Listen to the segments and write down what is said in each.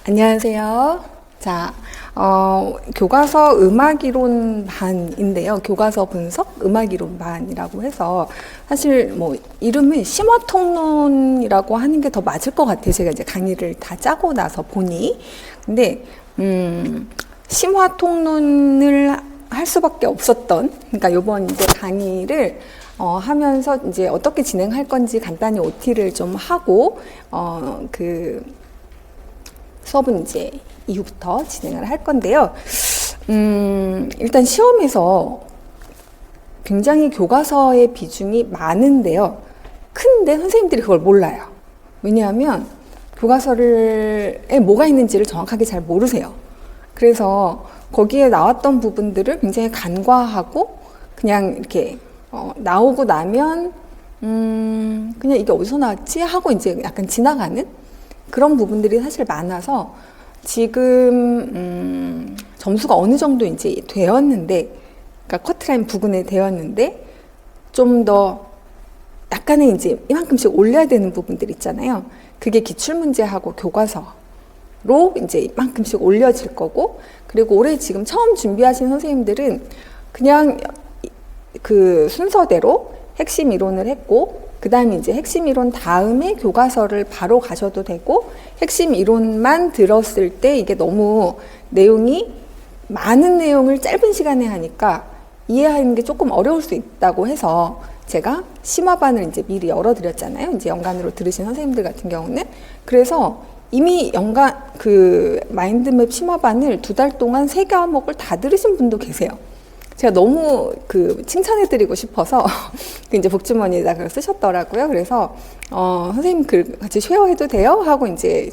안녕하세요. 자, 교과서 음악이론 반인데요. 교과서 분석 음악이론 반이라고 해서 사실 뭐 이름은 심화통론이라고 하는 게 더 맞을 것 같아요. 제가 이제 강의를 다 짜고 나서 보니. 근데, 심화통론을 할 수밖에 없었던, 그러니까 요번 이제 강의를 하면서 이제 어떻게 진행할 건지 간단히 OT를 좀 하고, 수업은 이제 이후부터 진행을 할 건데요. 일단 시험에서 굉장히 교과서의 비중이 많은데요. 큰데 선생님들이 그걸 몰라요. 왜냐하면 교과서에 뭐가 있는지를 정확하게 잘 모르세요. 그래서 거기에 나왔던 부분들을 굉장히 간과하고 그냥 이렇게 나오고 나면 그냥 이게 어디서 나왔지 하고 이제 약간 지나가는 그런 부분들이 사실 많아서 지금 점수가 어느 정도 이제 되었는데, 그러니까 커트라인 부근에 되었는데 좀 더 약간의 이제 이만큼씩 올려야 되는 부분들 있잖아요. 그게 기출문제하고 교과서로 이제 이만큼씩 올려질 거고, 그리고 올해 지금 처음 준비하신 선생님들은 그냥 그 순서대로 핵심 이론을 했고, 그 다음에 이제 핵심 이론 다음에 교과서를 바로 가셔도 되고, 핵심 이론만 들었을 때 이게 너무 내용이 많은 내용을 짧은 시간에 하니까 이해하는 게 조금 어려울 수 있다고 해서 제가 심화반을 이제 미리 열어드렸잖아요. 이제 연간으로 들으신 선생님들 같은 경우는. 그래서 이미 연간 그 마인드맵 심화반을 2달 동안 3과목을 다 들으신 분도 계세요. 제가 너무 칭찬해드리고 싶어서 이제 복주머니에다 그걸 쓰셨더라고요. 그래서 선생님 글 같이 쉐어해도 돼요? 하고 이제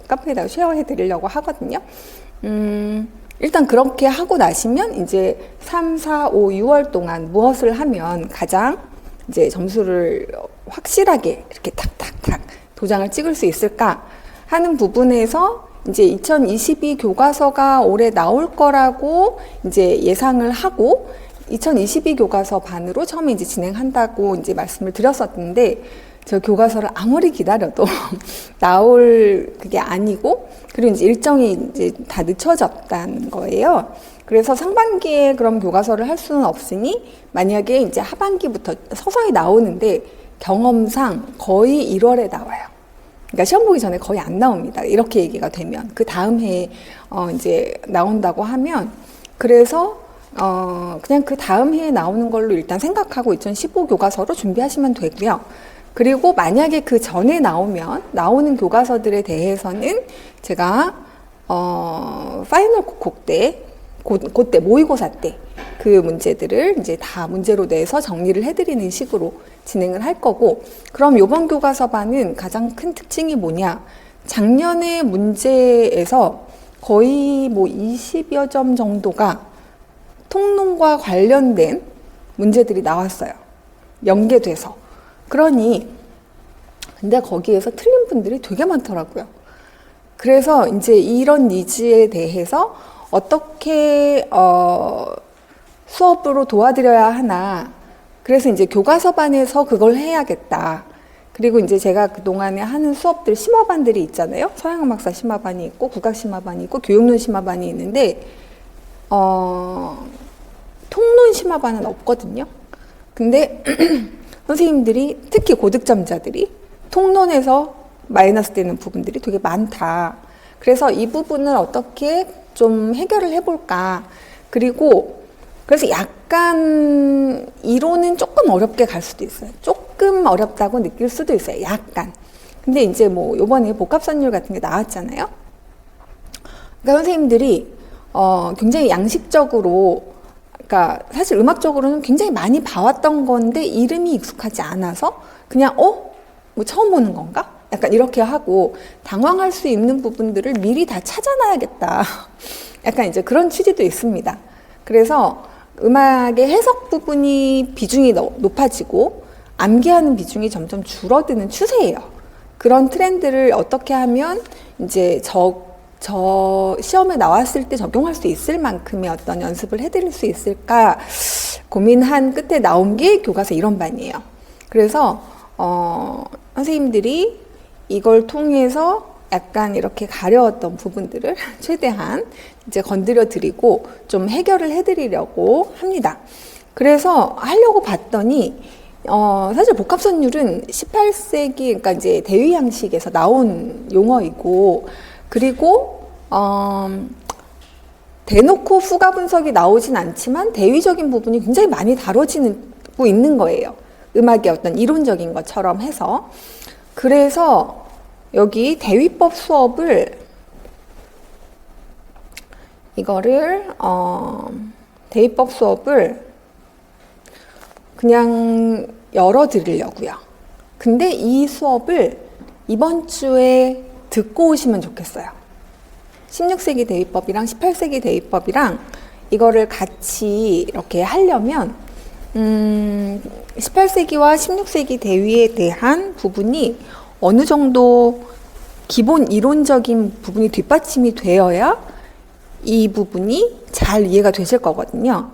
카페에다가 쉐어해드리려고 하거든요. 일단 그렇게 하고 나시면 이제 3, 4, 5, 6월 동안 무엇을 하면 가장 이제 점수를 확실하게 이렇게 탁탁탁 도장을 찍을 수 있을까 하는 부분에서 이제 2022 교과서가 올해 나올 거라고 이제 예상을 하고 2022 교과서 반으로 처음에 이제 진행한다고 이제 말씀을 드렸었는데, 저 교과서를 아무리 기다려도 나올 그게 아니고, 그리고 이제 일정이 이제 다 늦춰졌다는 거예요. 그래서 상반기에 그럼 교과서를 할 수는 없으니 만약에 이제 하반기부터 서서히 나오는데 경험상 거의 1월에 나와요. 그러니까 시험 보기 전에 거의 안 나옵니다. 이렇게 얘기가 되면 그 다음 해에 이제 나온다고 하면, 그래서 그냥 그 다음 해에 나오는 걸로 일단 생각하고 2015 교과서로 준비하시면 되고요. 그리고 만약에 그 전에 나오는 교과서들에 대해서는 제가 파이널 곡 때, 그때 모의고사 때 그 문제들을 이제 다 문제로 내서 정리를 해드리는 식으로 진행을 할 거고, 그럼 이번 교과서반은 가장 큰 특징이 뭐냐? 작년의 문제에서 거의 뭐 20여 점 정도가 통론과 관련된 문제들이 나왔어요. 연계돼서. 그러니 근데 거기에서 틀린 분들이 되게 많더라고요. 그래서 이제 이런 니즈에 대해서 어떻게 수업으로 도와드려야 하나. 그래서 이제 교과서반에서 그걸 해야겠다. 그리고 이제 제가 그동안에 하는 수업들 심화반들이 있잖아요. 서양음악사 심화반이 있고 국악 심화반이 있고 교육론 심화반이 있는데 통론 심화반은 없거든요. 근데 선생님들이 특히 고득점자들이 통론에서 마이너스 되는 부분들이 되게 많다. 그래서 이 부분을 어떻게 좀 해결을 해볼까. 그리고 그래서 약간 이론은 조금 어렵게 갈 수도 있어요. 조금 어렵다고 느낄 수도 있어요. 약간. 근데 이제 뭐 요번에 복합선율 같은 게 나왔잖아요. 그러니까 선생님들이 굉장히 양식적으로, 그러니까 사실 음악적으로는 굉장히 많이 봐왔던 건데 이름이 익숙하지 않아서 그냥 뭐 처음 보는 건가? 약간 이렇게 하고 당황할 수 있는 부분들을 미리 다 찾아놔야겠다. 약간 이제 그런 취지도 있습니다. 그래서 음악의 해석 부분이 비중이 높아지고 암기하는 비중이 점점 줄어드는 추세예요. 그런 트렌드를 어떻게 하면 이제 저 시험에 나왔을 때 적용할 수 있을 만큼의 어떤 연습을 해드릴 수 있을까 고민한 끝에 나온 게 교과서 이론반이에요. 그래서 선생님들이 이걸 통해서 약간 이렇게 가려웠던 부분들을 최대한 이제 건드려 드리고 좀 해결을 해 드리려고 합니다. 그래서 하려고 봤더니 사실 복합선율은 18세기 그러니까 이제 대위 양식에서 나온 용어이고, 그리고 대놓고 후가 분석이 나오진 않지만 대위적인 부분이 굉장히 많이 다뤄지고 있는 거예요. 음악의 어떤 이론적인 것처럼 해서. 그래서 여기 대위법 수업을 대위법 수업을 그냥 열어드리려고요. 근데 이 수업을 이번 주에 듣고 오시면 좋겠어요. 16세기 대위법이랑 18세기 대위법이랑 이거를 같이 이렇게 하려면 18세기와 16세기 대위에 대한 부분이 어느 정도 기본 이론적인 부분이 뒷받침이 되어야 이 부분이 잘 이해가 되실 거거든요.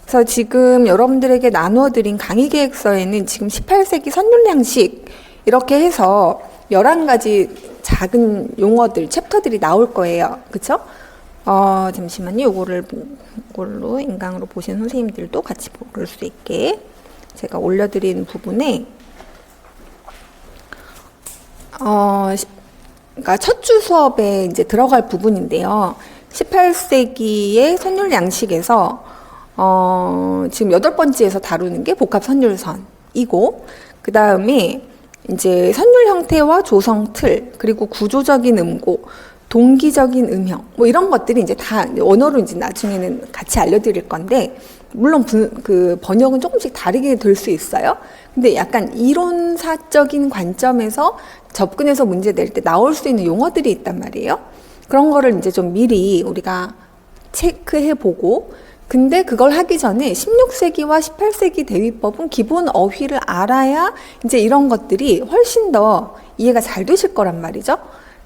그래서 지금 여러분들에게 나누어 드린 강의 계획서에는 지금 18세기 선율량식 이렇게 해서 11가지 작은 용어들, 챕터들이 나올 거예요. 그쵸? 잠시만요. 이걸로 인강으로 보신 선생님들도 같이 볼 수 있게 제가 올려드린 부분에 그러니까 첫 주 수업에 이제 들어갈 부분인데요. 18세기의 선율 양식에서 지금 8번째에서 다루는 게 복합 선율선이고, 그 다음에 이제 선율 형태와 조성 틀, 그리고 구조적인 음고, 동기적인 음형, 뭐 이런 것들이 이제 다 언어로 이제 나중에는 같이 알려드릴 건데, 물론 그 번역은 조금씩 다르게 될 수 있어요. 근데 약간 이론사적인 관점에서 접근해서 문제 낼 때 나올 수 있는 용어들이 있단 말이에요. 그런 거를 이제 좀 미리 우리가 체크해 보고, 근데 그걸 하기 전에 16세기와 18세기 대위법은 기본 어휘를 알아야 이제 이런 것들이 훨씬 더 이해가 잘 되실 거란 말이죠.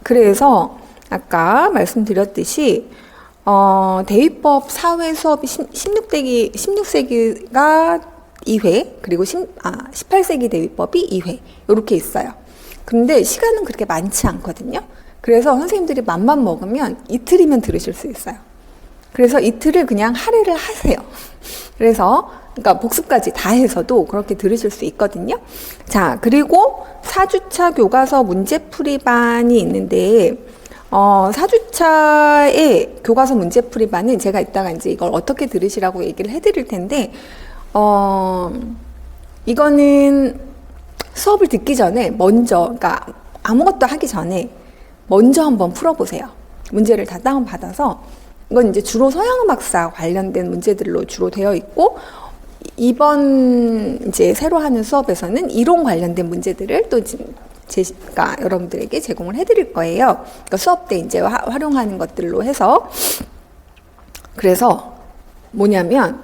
그래서 아까 말씀드렸듯이 대위법 사회 수업이 16세기가 2회, 그리고 18세기 대위법이 2회 이렇게 있어요. 근데 시간은 그렇게 많지 않거든요. 그래서 선생님들이 맘만 먹으면 이틀이면 들으실 수 있어요. 그래서 이틀을 그냥 할애를 하세요. 그래서 그러니까 복습까지 다 해서도 그렇게 들으실 수 있거든요. 자, 그리고 4주차 교과서 문제풀이반이 있는데 4주차의 교과서 문제풀이반은 제가 이따가 이제 이걸 어떻게 들으시라고 얘기를 해드릴 텐데 이거는 수업을 듣기 전에 먼저, 그러니까 아무것도 하기 전에 먼저 한번 풀어보세요. 문제를 다 다운받아서. 이건 이제 주로 서양음악사 관련된 문제들로 주로 되어 있고, 이번 이제 새로 하는 수업에서는 이론 관련된 문제들을 또 제가 여러분들에게 제공을 해드릴 거예요. 그러니까 수업 때 이제 활용하는 것들로 해서. 그래서 뭐냐면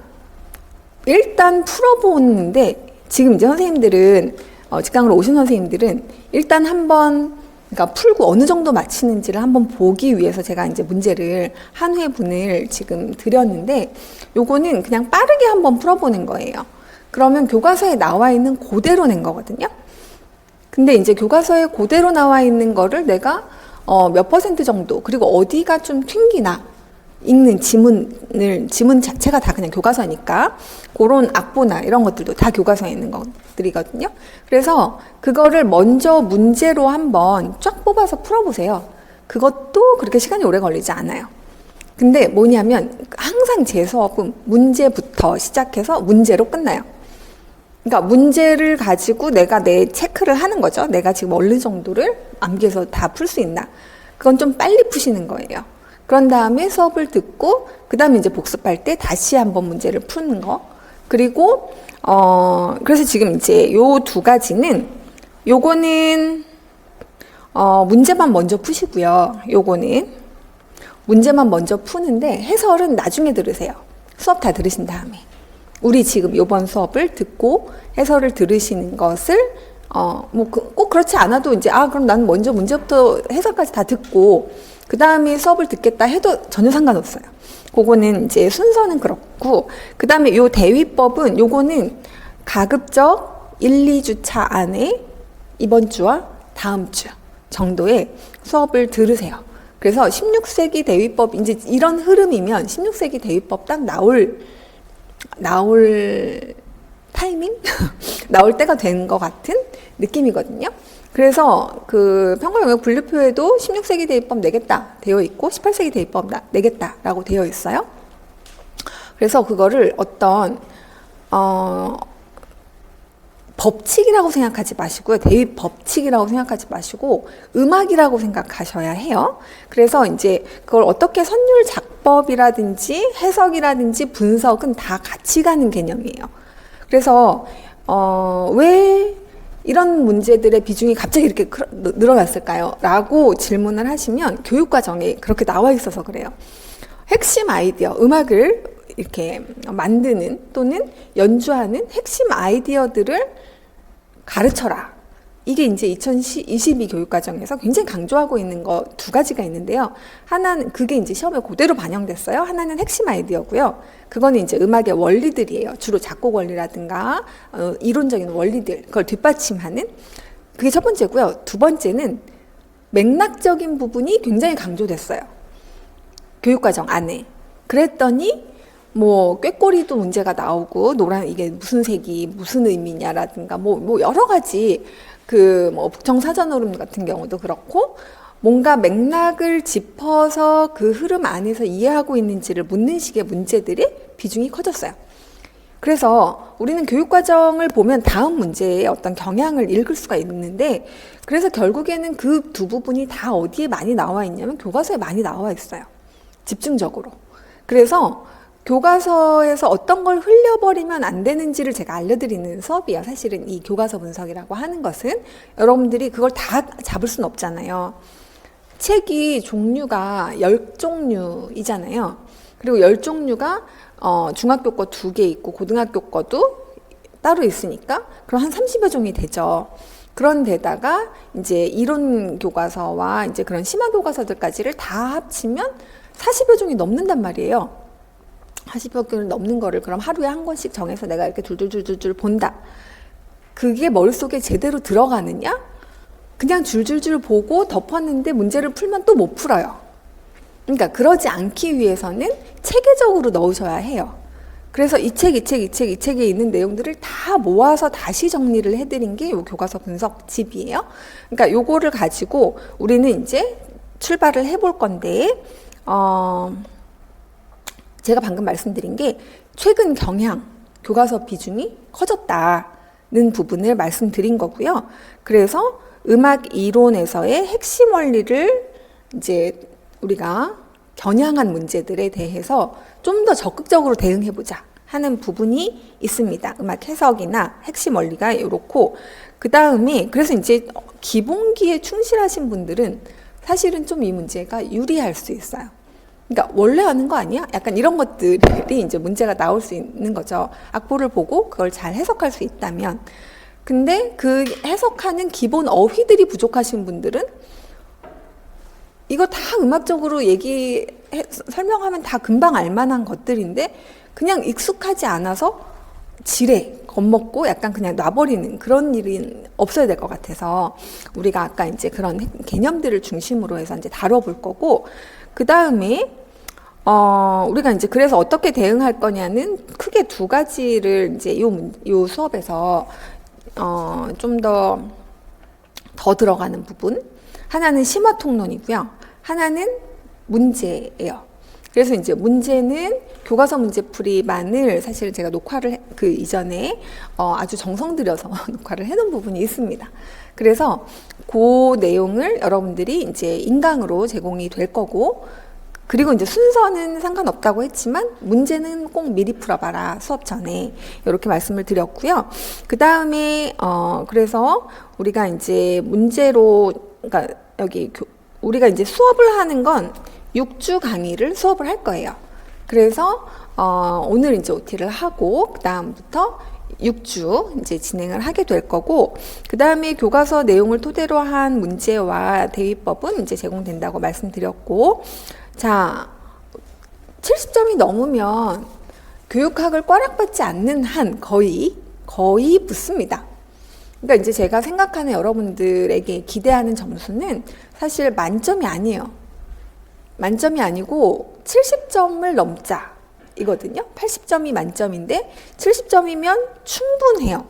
일단 풀어보는데, 지금 이제 선생님들은 직강으로 오신 선생님들은 일단 한번 그러니까 풀고 어느 정도 맞히는지를 한번 보기 위해서 제가 이제 문제를 한 회분을 지금 드렸는데, 요거는 그냥 빠르게 한번 풀어보는 거예요. 그러면 교과서에 나와 있는 그대로 낸 거거든요. 근데 이제 교과서에 그대로 나와 있는 거를 내가 몇 % 정도, 그리고 어디가 좀 튕기나, 읽는 지문 자체가 다 그냥 교과서니까 그런 악보나 이런 것들도 다 교과서에 있는 것들이거든요. 그래서 그거를 먼저 문제로 한번 쫙 뽑아서 풀어보세요. 그것도 그렇게 시간이 오래 걸리지 않아요. 근데 뭐냐면 항상 제 수업은 문제부터 시작해서 문제로 끝나요. 그러니까 문제를 가지고 내가 내 체크를 하는 거죠. 내가 지금 어느 정도를 암기해서 다 풀 수 있나. 그건 좀 빨리 푸시는 거예요. 그런 다음에 수업을 듣고 그 다음에 이제 복습할 때 다시 한번 문제를 푸는 거. 그리고 그래서 지금 이제 요 두 가지는, 요거는 문제만 먼저 푸시고요. 요거는 문제만 먼저 푸는데 해설은 나중에 들으세요. 수업 다 들으신 다음에. 우리 지금 요번 수업을 듣고 해설을 들으시는 것을 뭐 꼭 그렇지 않아도 이제 그럼 나는 먼저 문제부터 해설까지 다 듣고 그 다음에 수업을 듣겠다 해도 전혀 상관없어요. 그거는 이제 순서는 그렇고, 그 다음에 요 대위법은 요거는 가급적 1, 2주차 안에 이번 주와 다음 주 정도의 수업을 들으세요. 그래서 16세기 대위법, 이제 이런 흐름이면 16세기 대위법 딱 나올 타이밍? 나올 때가 된 것 같은 느낌이거든요. 그래서 그 평가영역 분류표에도 16세기 대위법 내겠다 되어 있고 18세기 대위법 내겠다라고 되어 있어요. 그래서 그거를 어떤 법칙이라고 생각하지 마시고요. 대입 법칙이라고 생각하지 마시고 음악이라고 생각하셔야 해요. 그래서 이제 그걸 어떻게 선율 작법이라든지 해석이라든지 분석은 다 같이 가는 개념이에요. 그래서 왜 이런 문제들의 비중이 갑자기 이렇게 늘어났을까요? 라고 질문을 하시면 교육과정에 그렇게 나와 있어서 그래요. 핵심 아이디어, 음악을 이렇게 만드는 또는 연주하는 핵심 아이디어들을 가르쳐라. 이게 이제 2022 교육과정에서 굉장히 강조하고 있는 거 두 가지가 있는데요. 하나는 그게 이제 시험에 그대로 반영됐어요. 하나는 핵심 아이디어고요. 그거는 이제 음악의 원리들이에요. 주로 작곡 원리라든가 이론적인 원리들, 그걸 뒷받침하는 그게 첫 번째고요. 두 번째는 맥락적인 부분이 굉장히 강조됐어요. 교육과정 안에. 그랬더니 뭐 꾀꼬리도 문제가 나오고 노란 이게 무슨 색이 무슨 의미냐라든가 뭐 여러 가지 그 뭐 북청사전오름 같은 경우도 그렇고 뭔가 맥락을 짚어서 그 흐름 안에서 이해하고 있는지를 묻는 식의 문제들이 비중이 커졌어요. 그래서 우리는 교육과정을 보면 다음 문제의 어떤 경향을 읽을 수가 있는데 그래서 결국에는 그 두 부분이 다 어디에 많이 나와 있냐면 교과서에 많이 나와 있어요. 집중적으로. 그래서 교과서에서 어떤 걸 흘려버리면 안 되는지를 제가 알려드리는 수업이에요. 사실은 이 교과서 분석이라고 하는 것은 여러분들이 그걸 다 잡을 수는 없잖아요. 책이 종류가 10종류이잖아요. 그리고 10종류가 중학교 거 2개 있고 고등학교 거도 따로 있으니까 그럼 한 30여 종이 되죠. 그런 데다가 이제 이론 교과서와 이제 그런 심화 교과서들까지를 다 합치면 40여 종이 넘는단 말이에요. 40여 개를 넘는 거를 그럼 하루에 한 권씩 정해서 내가 이렇게 줄줄줄줄 본다. 그게 머릿속에 제대로 들어가느냐? 그냥 줄줄줄 보고 덮었는데 문제를 풀면 또 못 풀어요. 그러니까 그러지 않기 위해서는 체계적으로 넣으셔야 해요. 그래서 이 책에 있는 내용들을 다 모아서 다시 정리를 해드린 게 이 교과서 분석집이에요. 그러니까 요거를 가지고 우리는 이제 출발을 해볼 건데, 제가 방금 말씀드린 게 최근 경향, 교과서 비중이 커졌다는 부분을 말씀드린 거고요. 그래서 음악 이론에서의 핵심 원리를 이제 우리가 겨냥한 문제들에 대해서 좀 더 적극적으로 대응해보자 하는 부분이 있습니다. 음악 해석이나 핵심 원리가 이렇고, 그 다음에 그래서 이제 기본기에 충실하신 분들은 사실은 좀 이 문제가 유리할 수 있어요. 그러니까 원래 하는 거 아니야? 약간 이런 것들이 이제 문제가 나올 수 있는 거죠. 악보를 보고 그걸 잘 해석할 수 있다면. 근데 그 해석하는 기본 어휘들이 부족하신 분들은 이거 다 음악적으로 설명하면 다 금방 알만한 것들인데 그냥 익숙하지 않아서 지레 겁먹고 약간 그냥 놔버리는 그런 일이 없어야 될 것 같아서 우리가 아까 이제 그런 개념들을 중심으로 해서 이제 다뤄볼 거고, 그 다음에 우리가 이제 그래서 어떻게 대응할 거냐는 크게 두 가지를 이제 요 수업에서 좀 더 들어가는 부분. 하나는 심화 통론이고요. 하나는 문제예요. 그래서 이제 문제는 교과서 문제풀이만을 사실 제가 녹화를 그 이전에 아주 정성 들여서 녹화를 해놓은 부분이 있습니다. 그래서 그 내용을 여러분들이 이제 인강으로 제공이 될 거고, 그리고 이제 순서는 상관없다고 했지만 문제는 꼭 미리 풀어봐라 수업 전에 이렇게 말씀을 드렸고요. 그 다음에 그래서 우리가 이제 문제로, 그러니까 여기 우리가 이제 수업을 하는 건 6주 강의를 수업을 할 거예요. 그래서 오늘 이제 OT를 하고 그 다음부터 6주 이제 진행을 하게 될 거고, 그 다음에 교과서 내용을 토대로 한 문제와 대위법은 이제 제공된다고 말씀드렸고, 자, 70점이 넘으면 교육학을 꽈락받지 않는 한 거의 붙습니다. 그러니까 이제 제가 생각하는 여러분들에게 기대하는 점수는 사실 만점이 아니에요. 만점이 아니고 70점을 넘자 이거든요. 80점이 만점인데 70점이면 충분해요.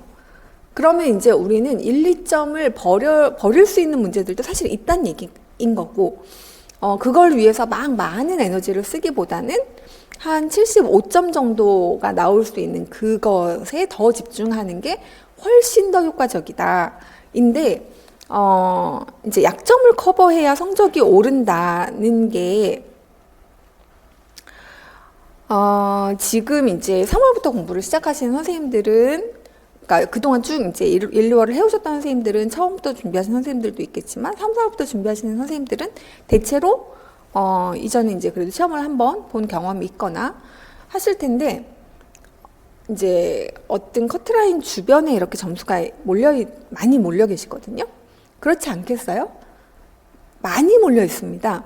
그러면 이제 우리는 1, 2점을 버릴 수 있는 문제들도 사실 있다는 얘기인 거고, 그걸 위해서 막 많은 에너지를 쓰기보다는 한 75점 정도가 나올 수 있는 그것에 더 집중하는 게 훨씬 더 효과적이다. 인데, 이제 약점을 커버해야 성적이 오른다는 게, 지금 이제 3월부터 공부를 시작하시는 선생님들은, 그러니까 그동안 쭉 이제 1, 2월을 해오셨던 선생님들은 처음부터 준비하시는 선생님들도 있겠지만 3, 4월부터 준비하시는 선생님들은 대체로 이전에 이제 그래도 시험을 한번 본 경험이 있거나 하실 텐데, 이제 어떤 커트라인 주변에 이렇게 점수가 많이 몰려 계시거든요. 그렇지 않겠어요? 많이 몰려 있습니다.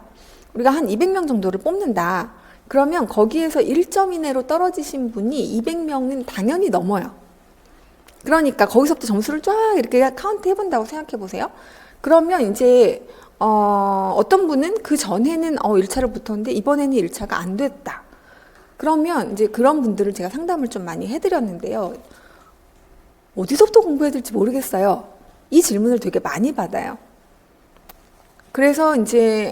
우리가 한 200명 정도를 뽑는다. 그러면 거기에서 1점 이내로 떨어지신 분이 200명은 당연히 넘어요. 그러니까 거기서부터 점수를 쫙 이렇게 카운트 해본다고 생각해 보세요. 그러면 이제 어떤 분은 그 전에는 1차를 붙었는데 이번에는 1차가 안 됐다. 그러면 이제 그런 분들을 제가 상담을 좀 많이 해드렸는데요. 어디서부터 공부해야 될지 모르겠어요. 이 질문을 되게 많이 받아요. 그래서 이제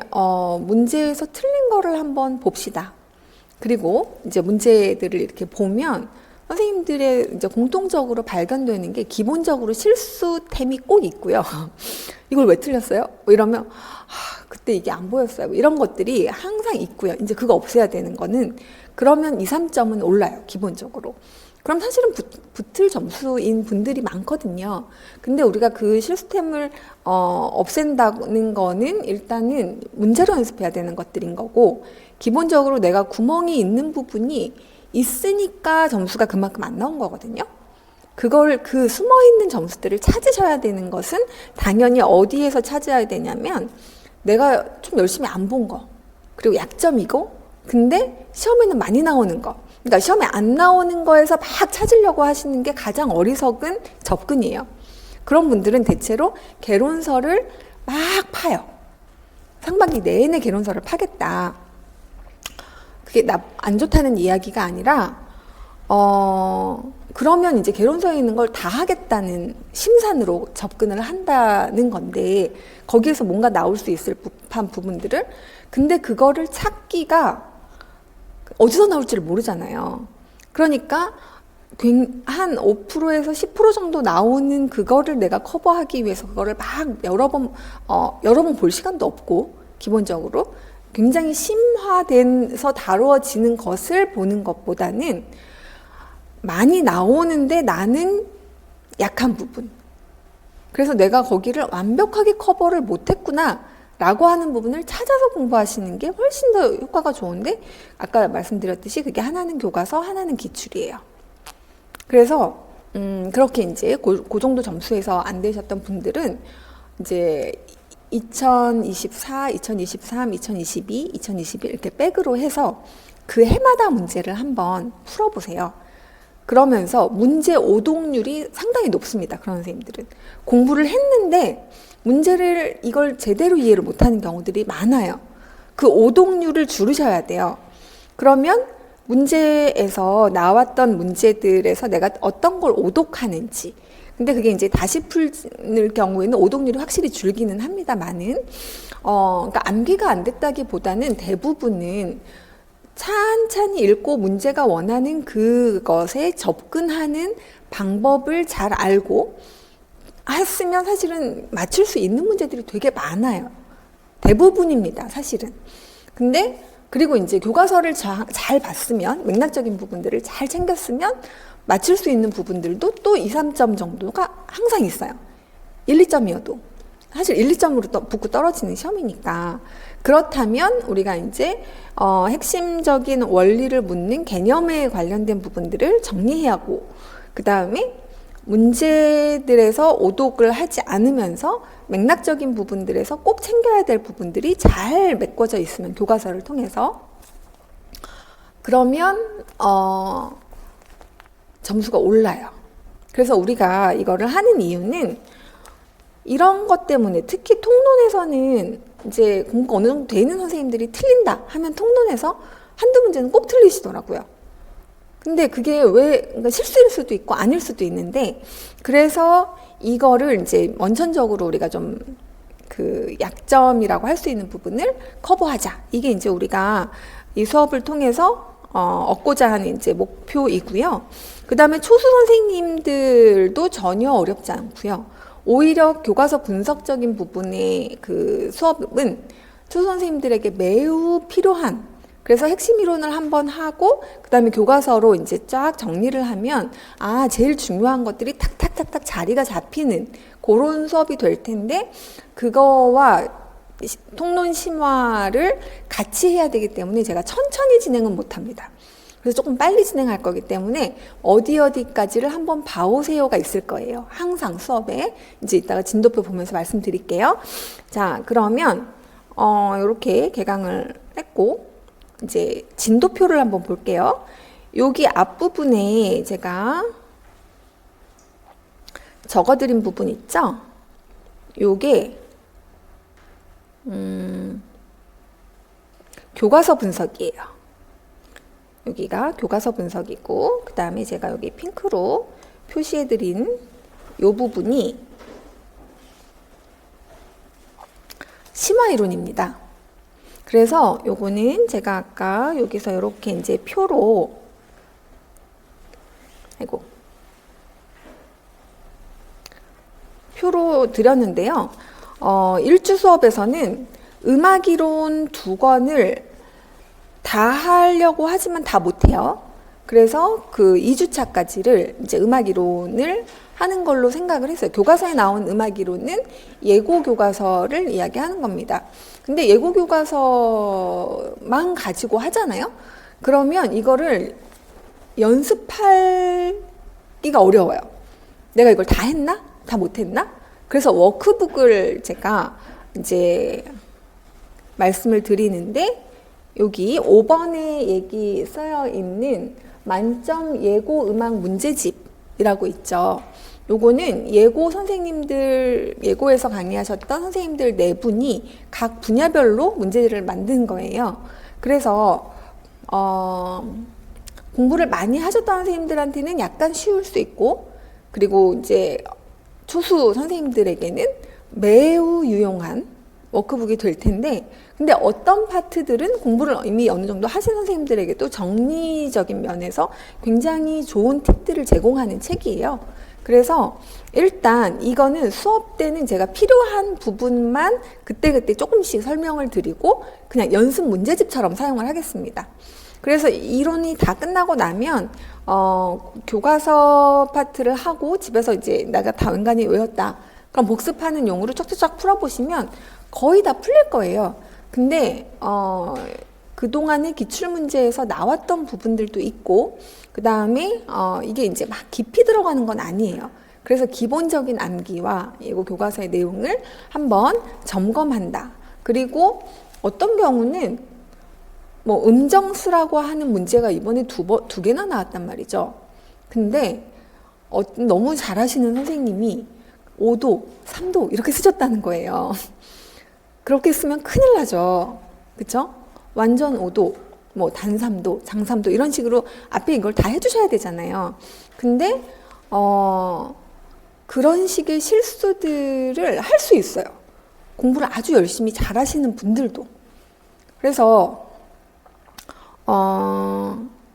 문제에서 틀린 거를 한번 봅시다. 그리고 이제 문제들을 이렇게 보면 선생님들의 이제 공통적으로 발견되는 게 기본적으로 실수템이 꼭 있고요. 이걸 왜 틀렸어요? 뭐 이러면 그때 이게 안 보였어요. 뭐 이런 것들이 항상 있고요. 이제 그거 없애야 되는 거는 그러면 2, 3점은 올라요. 기본적으로. 그럼 사실은 붙을 점수인 분들이 많거든요. 근데 우리가 그 실수템을 없앤다는 거는 일단은 문제로 연습해야 되는 것들인 거고, 기본적으로 내가 구멍이 있는 부분이 있으니까 점수가 그만큼 안 나온 거거든요. 그 숨어 있는 점수들을 찾으셔야 되는 것은 당연히 어디에서 찾아야 되냐면, 내가 좀 열심히 안 본 거, 그리고 약점이고, 근데 시험에는 많이 나오는 거. 그러니까 시험에 안 나오는 거에서 막 찾으려고 하시는 게 가장 어리석은 접근이에요. 그런 분들은 대체로 개론서를 막 파요. 상반기 내내 개론서를 파겠다. 그게 안 좋다는 이야기가 아니라, 그러면 이제 개론서에 있는 걸 다 하겠다는 심산으로 접근을 한다는 건데, 거기에서 뭔가 나올 수 있을 법한 부분들을, 근데 그거를 찾기가 어디서 나올지를 모르잖아요. 그러니까 한 5%에서 10% 정도 나오는 그거를 내가 커버하기 위해서 그거를 막 여러 번 볼 시간도 없고, 기본적으로 굉장히 심화돼서 다루어지는 것을 보는 것보다는 많이 나오는데 나는 약한 부분, 그래서 내가 거기를 완벽하게 커버를 못했구나 라고 하는 부분을 찾아서 공부하시는 게 훨씬 더 효과가 좋은데, 아까 말씀드렸듯이 그게 하나는 교과서, 하나는 기출이에요. 그래서 그렇게 이제 그 정도 점수에서 안 되셨던 분들은 이제 2024, 2023, 2022, 2021 이렇게 백으로 해서 그 해마다 문제를 한번 풀어보세요. 그러면서 문제 오독률이 상당히 높습니다. 그런 선생님들은 공부를 했는데 문제를 이걸 제대로 이해를 못하는 경우들이 많아요. 그 오독률을 줄이셔야 돼요. 그러면 문제에서 나왔던 문제들에서 내가 어떤 걸 오독하는지, 근데 그게 이제 다시 풀 경우에는 오독률이 확실히 줄기는 합니다만은, 그러니까 암기가 안 됐다기보다는 대부분은 찬찬히 읽고 문제가 원하는 그것에 접근하는 방법을 잘 알고 했으면 사실은 맞출 수 있는 문제들이 되게 많아요. 대부분입니다, 사실은. 근데 그리고 이제 교과서를 잘 봤으면, 맥락적인 부분들을 잘 챙겼으면 맞출 수 있는 부분들도 또 2, 3점 정도가 항상 있어요. 1, 2점이어도. 사실 1, 2점으로 붙고 떨어지는 시험이니까. 그렇다면 우리가 이제 핵심적인 원리를 묻는 개념에 관련된 부분들을 정리해야 하고, 그 다음에 문제들에서 오독을 하지 않으면서 맥락적인 부분들에서 꼭 챙겨야 될 부분들이 잘 메꿔져 있으면, 교과서를 통해서, 그러면 점수가 올라요. 그래서 우리가 이거를 하는 이유는 이런 것 때문에, 특히 통론에서는 이제 공부가 어느 정도 되는 선생님들이 틀린다 하면 통론에서 한두 문제는 꼭 틀리시더라고요. 근데 그게 왜, 그러니까 실수일 수도 있고 아닐 수도 있는데, 그래서 이거를 이제 원천적으로 우리가 좀 그 약점이라고 할 수 있는 부분을 커버하자. 이게 이제 우리가 이 수업을 통해서 얻고자 하는 이제 목표이고요. 그 다음에 초수 선생님들도 전혀 어렵지 않고요. 오히려 교과서 분석적인 부분의 그 수업은 초수 선생님들에게 매우 필요한, 그래서 핵심 이론을 한번 하고 그 다음에 교과서로 이제 쫙 정리를 하면 제일 중요한 것들이 탁탁탁탁 자리가 잡히는 그런 수업이 될 텐데, 그거와 통론 심화를 같이 해야 되기 때문에 제가 천천히 진행은 못합니다. 그래서 조금 빨리 진행할 거기 때문에 어디까지를 한번 봐오세요가 있을 거예요. 항상 수업에. 이제 이따가 진도표 보면서 말씀드릴게요. 자, 그러면 이렇게 개강을 했고 이제 진도표를 한번 볼게요. 여기 앞부분에 제가 적어드린 부분 있죠? 요게 교과서 분석이에요. 여기가 교과서 분석이고, 그 다음에 제가 여기 핑크로 표시해드린 요 부분이 심화이론입니다. 그래서 요거는 제가 아까 여기서 이렇게 이제 표로, 표로 드렸는데요. 1주 수업에서는 음악이론 2권을 다 하려고 하지만 다 못해요. 그래서 그 2주차까지를 이제 음악이론을 하는 걸로 생각을 했어요. 교과서에 나온 음악이론은 예고 교과서를 이야기하는 겁니다. 근데 예고 교과서만 가지고 하잖아요. 그러면 이거를 연습하기가 어려워요. 내가 이걸 다 했나? 다 못했나? 그래서 워크북을 제가 이제 말씀을 드리는데, 여기 5번에 얘기 쓰여 있는 만점 예고 음악 문제집이라고 있죠. 요거는 예고 선생님들, 예고에서 강의하셨던 선생님들 4분이 각 분야별로 문제를 만든 거예요. 그래서 공부를 많이 하셨던 선생님들한테는 약간 쉬울 수 있고, 그리고 이제 초수 선생님들에게는 매우 유용한 워크북이 될 텐데, 근데 어떤 파트들은 공부를 이미 어느 정도 하신 선생님들에게도 정리적인 면에서 굉장히 좋은 팁들을 제공하는 책이에요. 그래서 일단 이거는 수업 때는 제가 필요한 부분만 그때그때 조금씩 설명을 드리고 그냥 연습 문제집처럼 사용을 하겠습니다. 그래서 이론이 다 끝나고 나면 교과서 파트를 하고 집에서 이제 내가 다 은간히 외웠다, 그럼 복습하는 용으로 쫙쫙 풀어보시면 거의 다 풀릴 거예요. 근데 그동안의 기출문제에서 나왔던 부분들도 있고, 그 다음에 이게 이제 막 깊이 들어가는 건 아니에요. 그래서 기본적인 암기와 예고 교과서의 내용을 한번 점검한다. 그리고 어떤 경우는 뭐 음정수라고 하는 문제가 이번에 두 개나 나왔단 말이죠. 근데 너무 잘하시는 선생님이 5도, 3도 이렇게 쓰셨다는 거예요. 그렇게 쓰면 큰일 나죠. 그쵸? 완전 5도, 뭐 단3도, 장3도 이런 식으로 앞에 이걸 다 해주셔야 되잖아요. 근데 그런 식의 실수들을 할 수 있어요. 공부를 아주 열심히 잘하시는 분들도. 그래서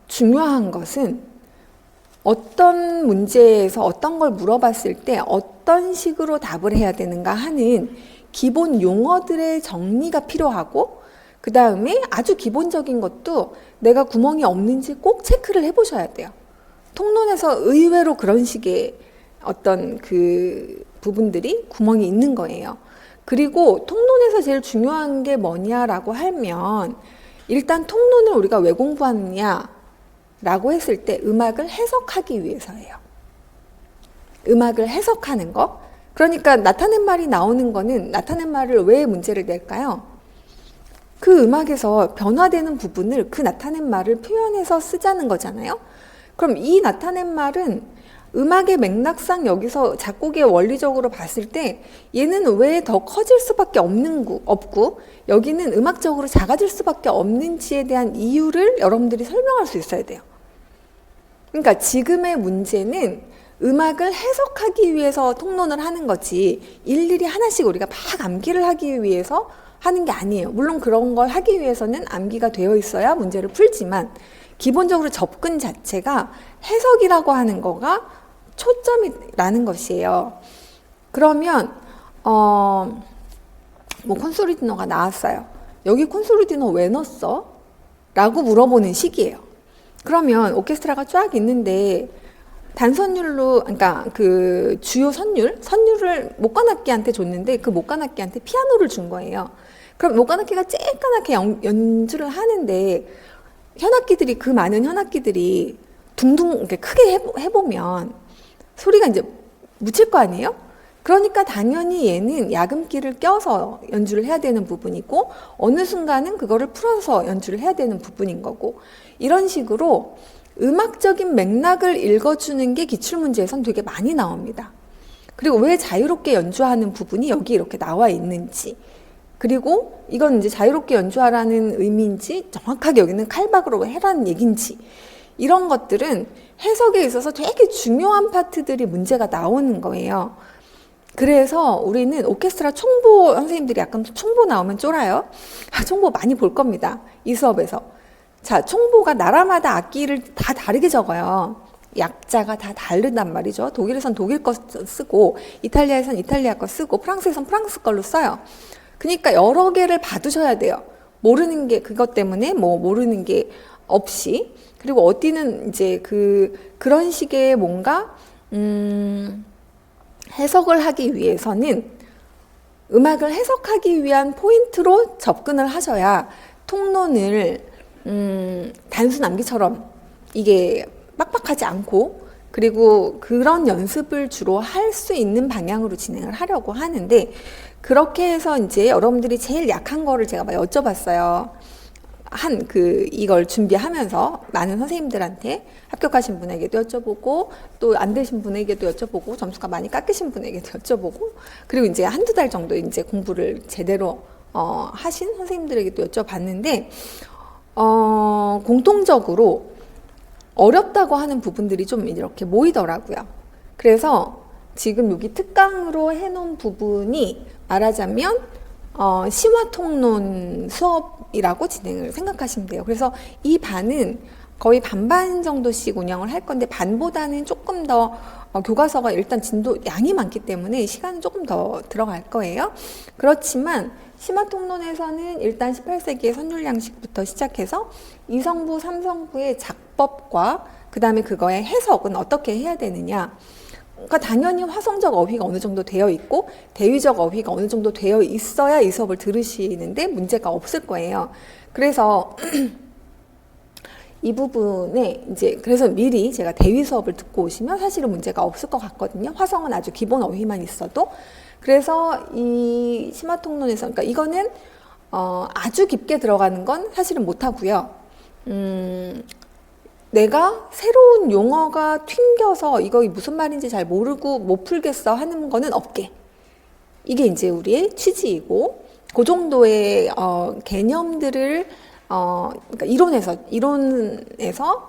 중요한 것은 어떤 문제에서 어떤 걸 물어봤을 때 어떤 식으로 답을 해야 되는가 하는 기본 용어들의 정리가 필요하고, 그 다음에 아주 기본적인 것도 내가 구멍이 없는지 꼭 체크를 해보셔야 돼요. 통론에서 의외로 그런 식의 어떤 그 부분들이 구멍이 있는 거예요. 그리고 통론에서 제일 중요한 게 뭐냐라고 하면, 일단 통론을 우리가 왜 공부하느냐라고 했을 때 음악을 해석하기 위해서예요. 음악을 해석하는 거. 그러니까 나타낸 말이 나오는 거는 나타낸 말을 왜 문제를 낼까요? 그 음악에서 변화되는 부분을 그 나타낸 말을 표현해서 쓰자는 거잖아요. 그럼 이 나타낸 말은 음악의 맥락상 여기서 작곡의 원리적으로 봤을 때 얘는 왜 더 커질 수밖에 없고 여기는 음악적으로 작아질 수밖에 없는지에 대한 이유를 여러분들이 설명할 수 있어야 돼요. 그러니까 지금의 문제는 음악을 해석하기 위해서 통론을 하는 거지 일일이 하나씩 우리가 막 암기를 하기 위해서 하는 게 아니에요. 물론 그런 걸 하기 위해서는 암기가 되어 있어야 문제를 풀지만 기본적으로 접근 자체가 해석이라고 하는 거가 초점이라는 것이에요. 그러면 뭐 콘솔리디노가 나왔어요. 여기 콘솔리디노 왜 넣었어? 라고 물어보는 식이에요. 그러면 오케스트라가 쫙 있는데 단선율로, 그러니까 그 주요 선율을 목관악기한테 줬는데 그 목관악기한테 피아노를 준 거예요. 그럼 목관악기가 쬐까맣게 연주를 하는데 현악기들이, 그 많은 현악기들이 둥둥 이렇게 크게 해보면 소리가 이제 묻힐 거 아니에요? 그러니까 당연히 얘는 야금기를 껴서 연주를 해야 되는 부분이고 어느 순간은 그거를 풀어서 연주를 해야 되는 부분인 거고, 이런 식으로 음악적인 맥락을 읽어주는 게 기출문제에선 되게 많이 나옵니다. 그리고 왜 자유롭게 연주하는 부분이 여기 이렇게 나와 있는지, 그리고 이건 이제 자유롭게 연주하라는 의미인지 정확하게 여기는 칼박으로 해라는 얘기인지, 이런 것들은 해석에 있어서 되게 중요한 파트들이 문제가 나오는 거예요. 그래서 우리는 오케스트라 총보, 선생님들이 약간 총보 나오면 쫄아요. 총보 많이 볼 겁니다, 이 수업에서. 자, 총보가 나라마다 악기를 다 다르게 적어요. 약자가 다 다르단 말이죠. 독일에선 독일 거 쓰고 이탈리아에선 이탈리아 거 쓰고 프랑스에선 프랑스 걸로 써요. 그러니까 여러 개를 봐두셔야 돼요. 모르는 게, 그것 때문에 뭐 모르는 게 없이. 그리고 어디는 이제 그런 식의 뭔가 해석을 하기 위해서는 음악을 해석하기 위한 포인트로 접근을 하셔야 통론을 단순 암기처럼 이게 빡빡하지 않고, 그리고 그런 연습을 주로 할 수 있는 방향으로 진행을 하려고 하는데, 그렇게 해서 이제 여러분들이 제일 약한 거를 제가 막 여쭤봤어요. 이걸 준비하면서 많은 선생님들한테, 합격하신 분에게도 여쭤보고 또 안 되신 분에게도 여쭤보고 점수가 많이 깎이신 분에게도 여쭤보고, 그리고 이제 한두 달 정도 이제 공부를 제대로 하신 선생님들에게도 여쭤봤는데, 공통적으로 어렵다고 하는 부분들이 좀 이렇게 모이더라고요. 그래서 지금 여기 특강으로 해놓은 부분이 말하자면 심화통론 수업이라고 진행을 생각하시면 돼요. 그래서 이 반은 거의 반반 정도씩 운영을 할 건데, 반보다는 조금 더 교과서가 일단 양이 많기 때문에 시간은 조금 더 들어갈 거예요. 그렇지만 심화통론에서는 일단 18세기의 선율양식부터 시작해서 2성부, 3성부의 작법과 그 다음에 그거의 해석은 어떻게 해야 되느냐. 그러니까 당연히 화성적 어휘가 어느 정도 되어 있고 대위적 어휘가 어느 정도 되어 있어야 이 수업을 들으시는데 문제가 없을 거예요. 그래서 이 부분에 이제, 그래서 미리 제가 대위 수업을 듣고 오시면 사실은 문제가 없을 것 같거든요. 화성은 아주 기본 어휘만 있어도. 그래서 이 심화통론에서, 그러니까 이거는 아주 깊게 들어가는 건 사실은 못하고요. 내가 새로운 용어가 튕겨서 이거 무슨 말인지 잘 모르고 못 풀겠어 하는 거는 없게. 이게 이제 우리의 취지이고, 그 정도의 개념들을 그러니까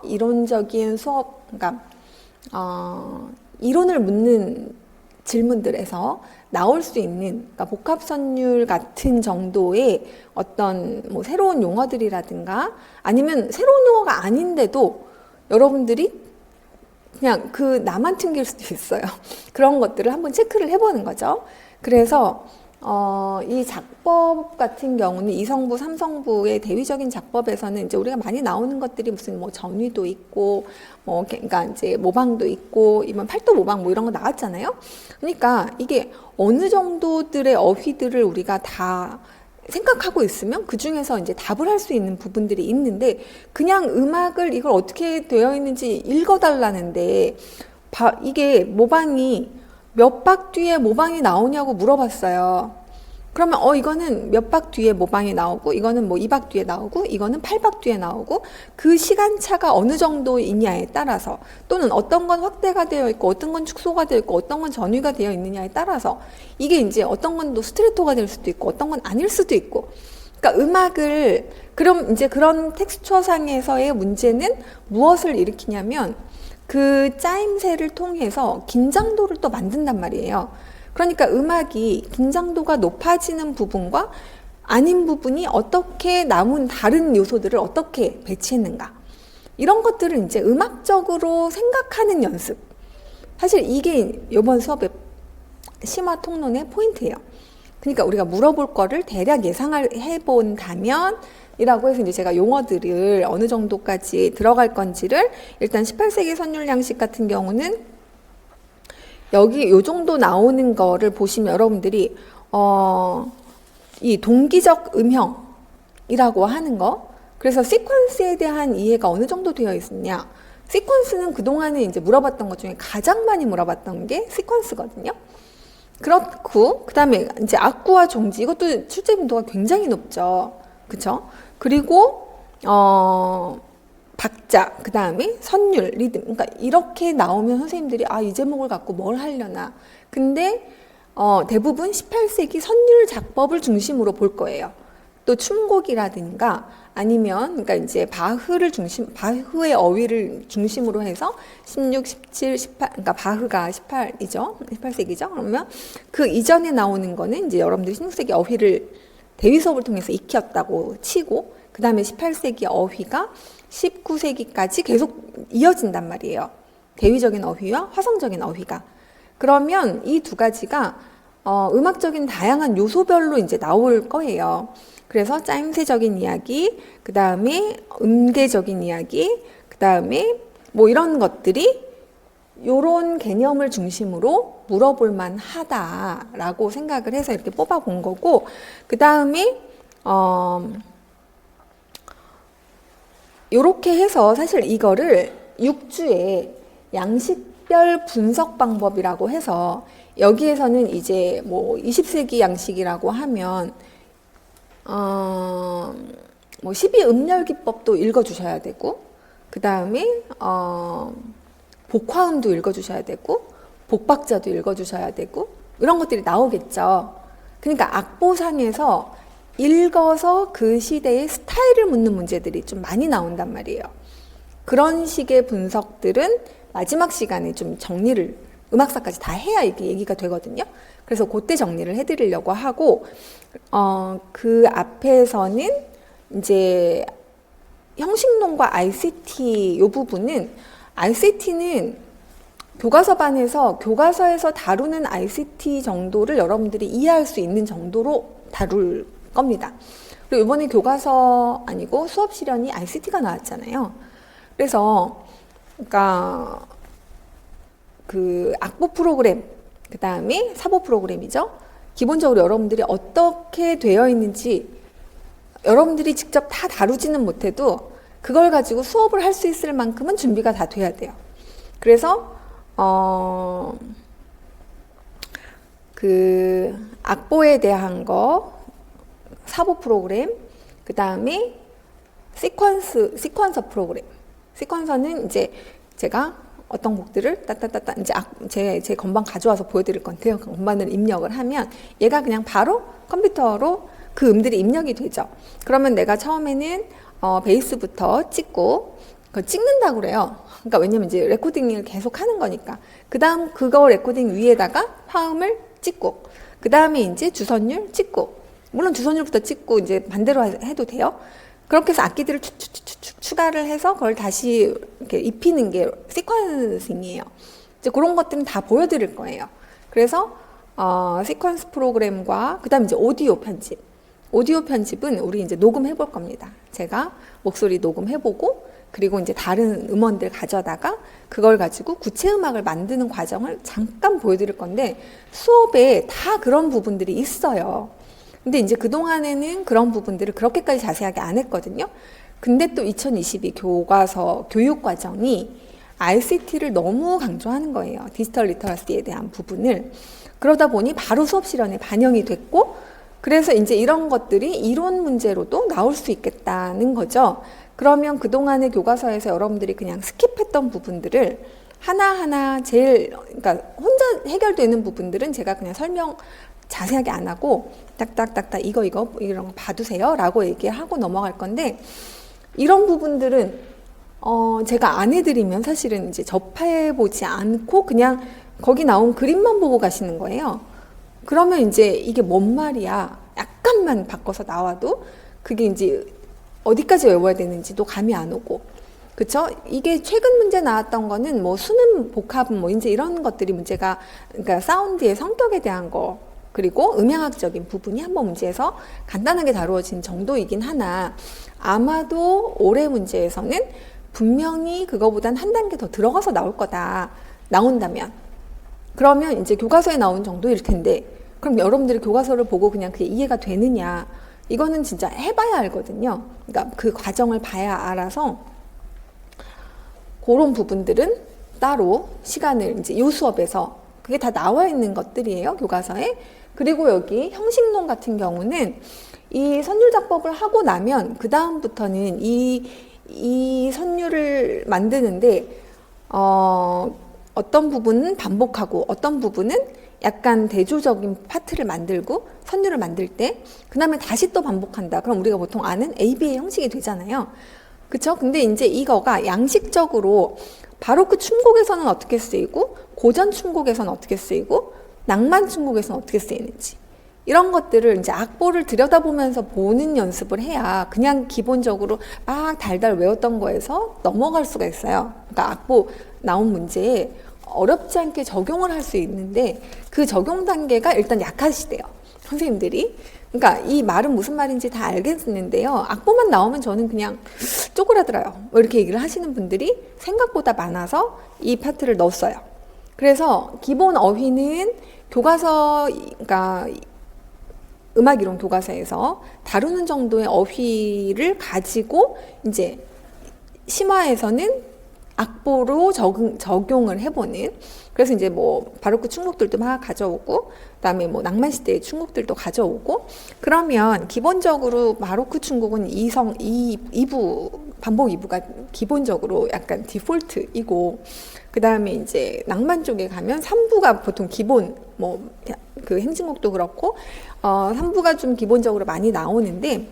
이론적인 수업, 그러니까 이론을 묻는 질문들에서 나올 수 있는, 그러니까 복합선율 같은 정도의 어떤 뭐 새로운 용어들이라든가, 아니면 새로운 용어가 아닌데도 여러분들이 그냥 나만 튕길 수도 있어요. 그런 것들을 한번 체크를 해보는 거죠. 그래서 이 작법 같은 경우는 2성부, 3성부의 대위적인 작법에서는 이제 우리가 많이 나오는 것들이 무슨 뭐 전위도 있고, 그러니까 이제 모방도 있고, 이번 팔도 모방 뭐 이런 거 나왔잖아요. 그러니까 이게 어느 정도들의 어휘들을 우리가 다 생각하고 있으면 그 중에서 이제 답을 할 수 있는 부분들이 있는데, 그냥 음악을 이걸 어떻게 되어 있는지 읽어달라는데, 이게 모방이 몇 박 뒤에 모방이 나오냐고 물어봤어요. 그러면 이거는 몇 박 뒤에 모방이 나오고 이거는 뭐 2박 뒤에 나오고 이거는 8박 뒤에 나오고 그 시간차가 어느 정도이냐에 따라서 또는 어떤 건 확대가 되어 있고 어떤 건 축소가 되어 있고 어떤 건 전위가 되어 있느냐에 따라서 이게 이제 어떤 건 또 스트레토가 될 수도 있고 어떤 건 아닐 수도 있고 그러니까 음악을 그럼 이제 그런 텍스처상에서의 문제는 무엇을 일으키냐면 그 짜임새를 통해서 긴장도를 또 만든단 말이에요. 그러니까 음악이 긴장도가 높아지는 부분과 아닌 부분이 어떻게 남은 다른 요소들을 어떻게 배치했는가. 이런 것들을 이제 음악적으로 생각하는 연습. 사실 이게 이번 수업의 심화 통론의 포인트예요. 그러니까 우리가 물어볼 거를 대략 예상을 해본다면 이라고 해서 이제 제가 용어들을 어느 정도까지 들어갈 건지를 일단 18세기 선율 양식 같은 경우는 여기 요 정도 나오는 거를 보시면 여러분들이 이 동기적 음형이라고 하는 거 그래서 시퀀스에 대한 이해가 어느 정도 되어 있느냐 시퀀스는 그동안에 이제 물어봤던 것 중에 가장 많이 물어봤던 게 시퀀스거든요. 그렇고 그 다음에 이제 악구와 종지 이것도 출제 빈도가 굉장히 높죠. 그쵸? 그리고 박자, 그 다음에 선율, 리듬. 그러니까 이렇게 나오면 선생님들이 이 제목을 갖고 뭘 하려나. 근데 대부분 18세기 선율 작법을 중심으로 볼 거예요. 또 춤곡이라든가 아니면 그러니까 이제 바흐의 어휘를 중심으로 해서 16, 17, 18, 그러니까 바흐가 18이죠. 18세기죠. 그러면 그 이전에 나오는 거는 이제 여러분들이 16세기 어휘를 대위 수업을 통해서 익혔다고 치고 그 다음에 18세기 어휘가 19세기까지 계속 이어진단 말이에요. 대위적인 어휘와 화성적인 어휘가. 그러면 이 두 가지가 음악적인 다양한 요소별로 이제 나올 거예요. 그래서 짜임새적인 이야기, 그 다음에 음계적인 이야기, 그 다음에 뭐 이런 것들이 요런 개념을 중심으로 물어볼 만하다라고 생각을 해서 이렇게 뽑아본 거고 그 다음에 요렇게 해서 사실 이거를 6주에 양식별 분석 방법이라고 해서 여기에서는 이제 뭐 20세기 양식이라고 하면 뭐 12음열기법도 읽어주셔야 되고 그 다음에 복화음도 읽어주셔야 되고 복박자도 읽어주셔야 되고 이런 것들이 나오겠죠. 그러니까 악보상에서 읽어서 그 시대의 스타일을 묻는 문제들이 좀 많이 나온단 말이에요. 그런 식의 분석들은 마지막 시간에 좀 정리를 음악사까지 다 해야 이게 얘기가 되거든요. 그래서 그때 정리를 해드리려고 하고 그 앞에서는 이제 형식론과 ICT 요 부분은 ICT는 교과서반에서 교과서에서 다루는 ICT 정도를 여러분들이 이해할 수 있는 정도로 다룰 겁니다. 그리고 이번에 교과서 아니고 수업 실현이 ICT가 나왔잖아요. 그래서 그러니까 그 악보 프로그램 그 다음에 사보 프로그램이죠. 기본적으로 여러분들이 어떻게 되어 있는지 여러분들이 직접 다 다루지는 못해도 그걸 가지고 수업을 할 수 있을 만큼은 준비가 다 돼야 돼요. 그래서 그 악보에 대한 거 사보 프로그램 그 다음에 시퀀서 프로그램 시퀀서는 이제 제가 어떤 곡들을 따따따따 이제 제 건반 가져와서 보여드릴 건데요. 그 건반을 입력을 하면 얘가 그냥 바로 컴퓨터로 그 음들이 입력이 되죠. 그러면 내가 처음에는 베이스부터 찍고 그걸 찍는다고 그래요. 그러니까 왜냐면 이제 레코딩을 계속 하는 거니까. 그 다음 그거 레코딩 위에다가 화음을 찍고 그 다음에 이제 주선율 찍고 물론 주선율부터 찍고 이제 반대로 해도 돼요. 그렇게 해서 악기들을 추가를 해서 그걸 다시 이렇게 입히는 게 시퀀싱이에요. 이제 그런 것들은 다 보여드릴 거예요. 그래서 시퀀스 프로그램과 그다음 이제 오디오 편집. 오디오 편집은 우리 이제 녹음해 볼 겁니다. 제가 목소리 녹음해 보고 그리고 이제 다른 음원들 가져다가 그걸 가지고 구체 음악을 만드는 과정을 잠깐 보여드릴 건데 수업에 다 그런 부분들이 있어요. 근데 이제 그동안에는 그런 부분들을 그렇게까지 자세하게 안 했거든요. 근데 또 2022 교과서 교육 과정이 ICT를 너무 강조하는 거예요. 디지털 리터러시에 대한 부분을. 그러다 보니 바로 수업 실현에 반영이 됐고 그래서 이제 이런 것들이 이론 문제로도 나올 수 있겠다는 거죠. 그러면 그동안의 교과서에서 여러분들이 그냥 스킵했던 부분들을 하나하나 그러니까 혼자 해결되는 부분들은 제가 그냥 설명 자세하게 안 하고 딱딱딱딱 이거 이런 거 봐두세요 라고 얘기하고 넘어갈 건데, 이런 부분들은 제가 안 해드리면 사실은 이제 접해보지 않고 그냥 거기 나온 그림만 보고 가시는 거예요. 그러면 이제 이게 뭔 말이야 약간만 바꿔서 나와도 그게 이제 어디까지 외워야 되는지도 감이 안 오고, 그쵸? 이게 최근 문제 나왔던 거는 뭐 수능 복합은 뭐 이제 이런 것들이 문제가, 그러니까 사운드의 성격에 대한 거, 그리고 음향학적인 부분이 한번 문제에서 간단하게 다루어진 정도이긴 하나, 아마도 올해 문제에서는 분명히 그거보단 한 단계 더 들어가서 나올 거다. 나온다면. 그러면 이제 교과서에 나온 정도일 텐데, 그럼 여러분들이 교과서를 보고 그냥 그게 이해가 되느냐? 이거는 진짜 해봐야 알거든요. 그러니까 그 과정을 봐야 알아서 그런 부분들은 따로 시간을 이제 요 수업에서 그게 다 나와 있는 것들이에요, 교과서에. 그리고 여기 형식론 같은 경우는 이 선율작법을 하고 나면 그 다음부터는 이 선율을 만드는데 어떤 부분은 반복하고 어떤 부분은 약간 대조적인 파트를 만들고 선율을 만들 때 그 다음에 다시 또 반복한다. 그럼 우리가 보통 아는 ABA 형식이 되잖아요. 그쵸? 근데 이제 이거가 양식적으로 바로크 춤곡에서는 어떻게 쓰이고 고전 춤곡에서는 어떻게 쓰이고 낭만 춤곡에서는 어떻게 쓰이는지, 이런 것들을 이제 악보를 들여다보면서 보는 연습을 해야 그냥 기본적으로 막 달달 외웠던 거에서 넘어갈 수가 있어요. 그러니까 악보 나온 문제에 어렵지 않게 적용을 할 수 있는데 그 적용 단계가 일단 약하시대요, 선생님들이. 그러니까 이 말은 무슨 말인지 다 알겠는데요, 악보만 나오면 저는 그냥 쪼그라들어요 뭐 이렇게 얘기를 하시는 분들이 생각보다 많아서 이 파트를 넣었어요. 그래서 기본 어휘는 교과서, 그러니까 음악이론 교과서에서 다루는 정도의 어휘를 가지고 이제 심화에서는 악보로 적용을 해보는, 그래서 이제 뭐 바로크 춤곡들도 막 가져오고 그다음에 뭐 낭만 시대의 춤곡들도 가져오고, 그러면 기본적으로 바로크 춤곡은 2부 반복 2부가 기본적으로 약간 디폴트이고, 그다음에 이제 낭만 쪽에 가면 3부가 보통 기본, 뭐 그 행진곡도 그렇고 3부가 좀 기본적으로 많이 나오는데,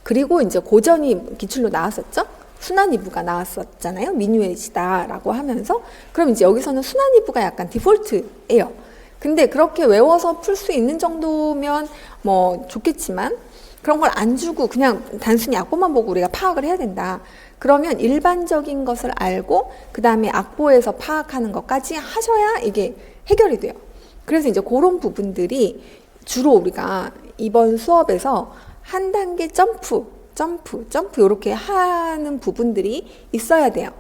그리고 이제 고전이 기출로 나왔었죠. 순환 2부가 나왔었잖아요. 미뉴엣이다라고 하면서. 그럼 이제 여기서는 순환 2부가 약간 디폴트예요. 근데 그렇게 외워서 풀 수 있는 정도면 뭐 좋겠지만, 그런 걸 안 주고 그냥 단순히 악보만 보고 우리가 파악을 해야 된다. 그러면 일반적인 것을 알고 그 다음에 악보에서 파악하는 것까지 하셔야 이게 해결이 돼요. 그래서 이제 그런 부분들이 주로 우리가 이번 수업에서 한 단계 점프 이렇게 하는 부분들이 있어야 돼요.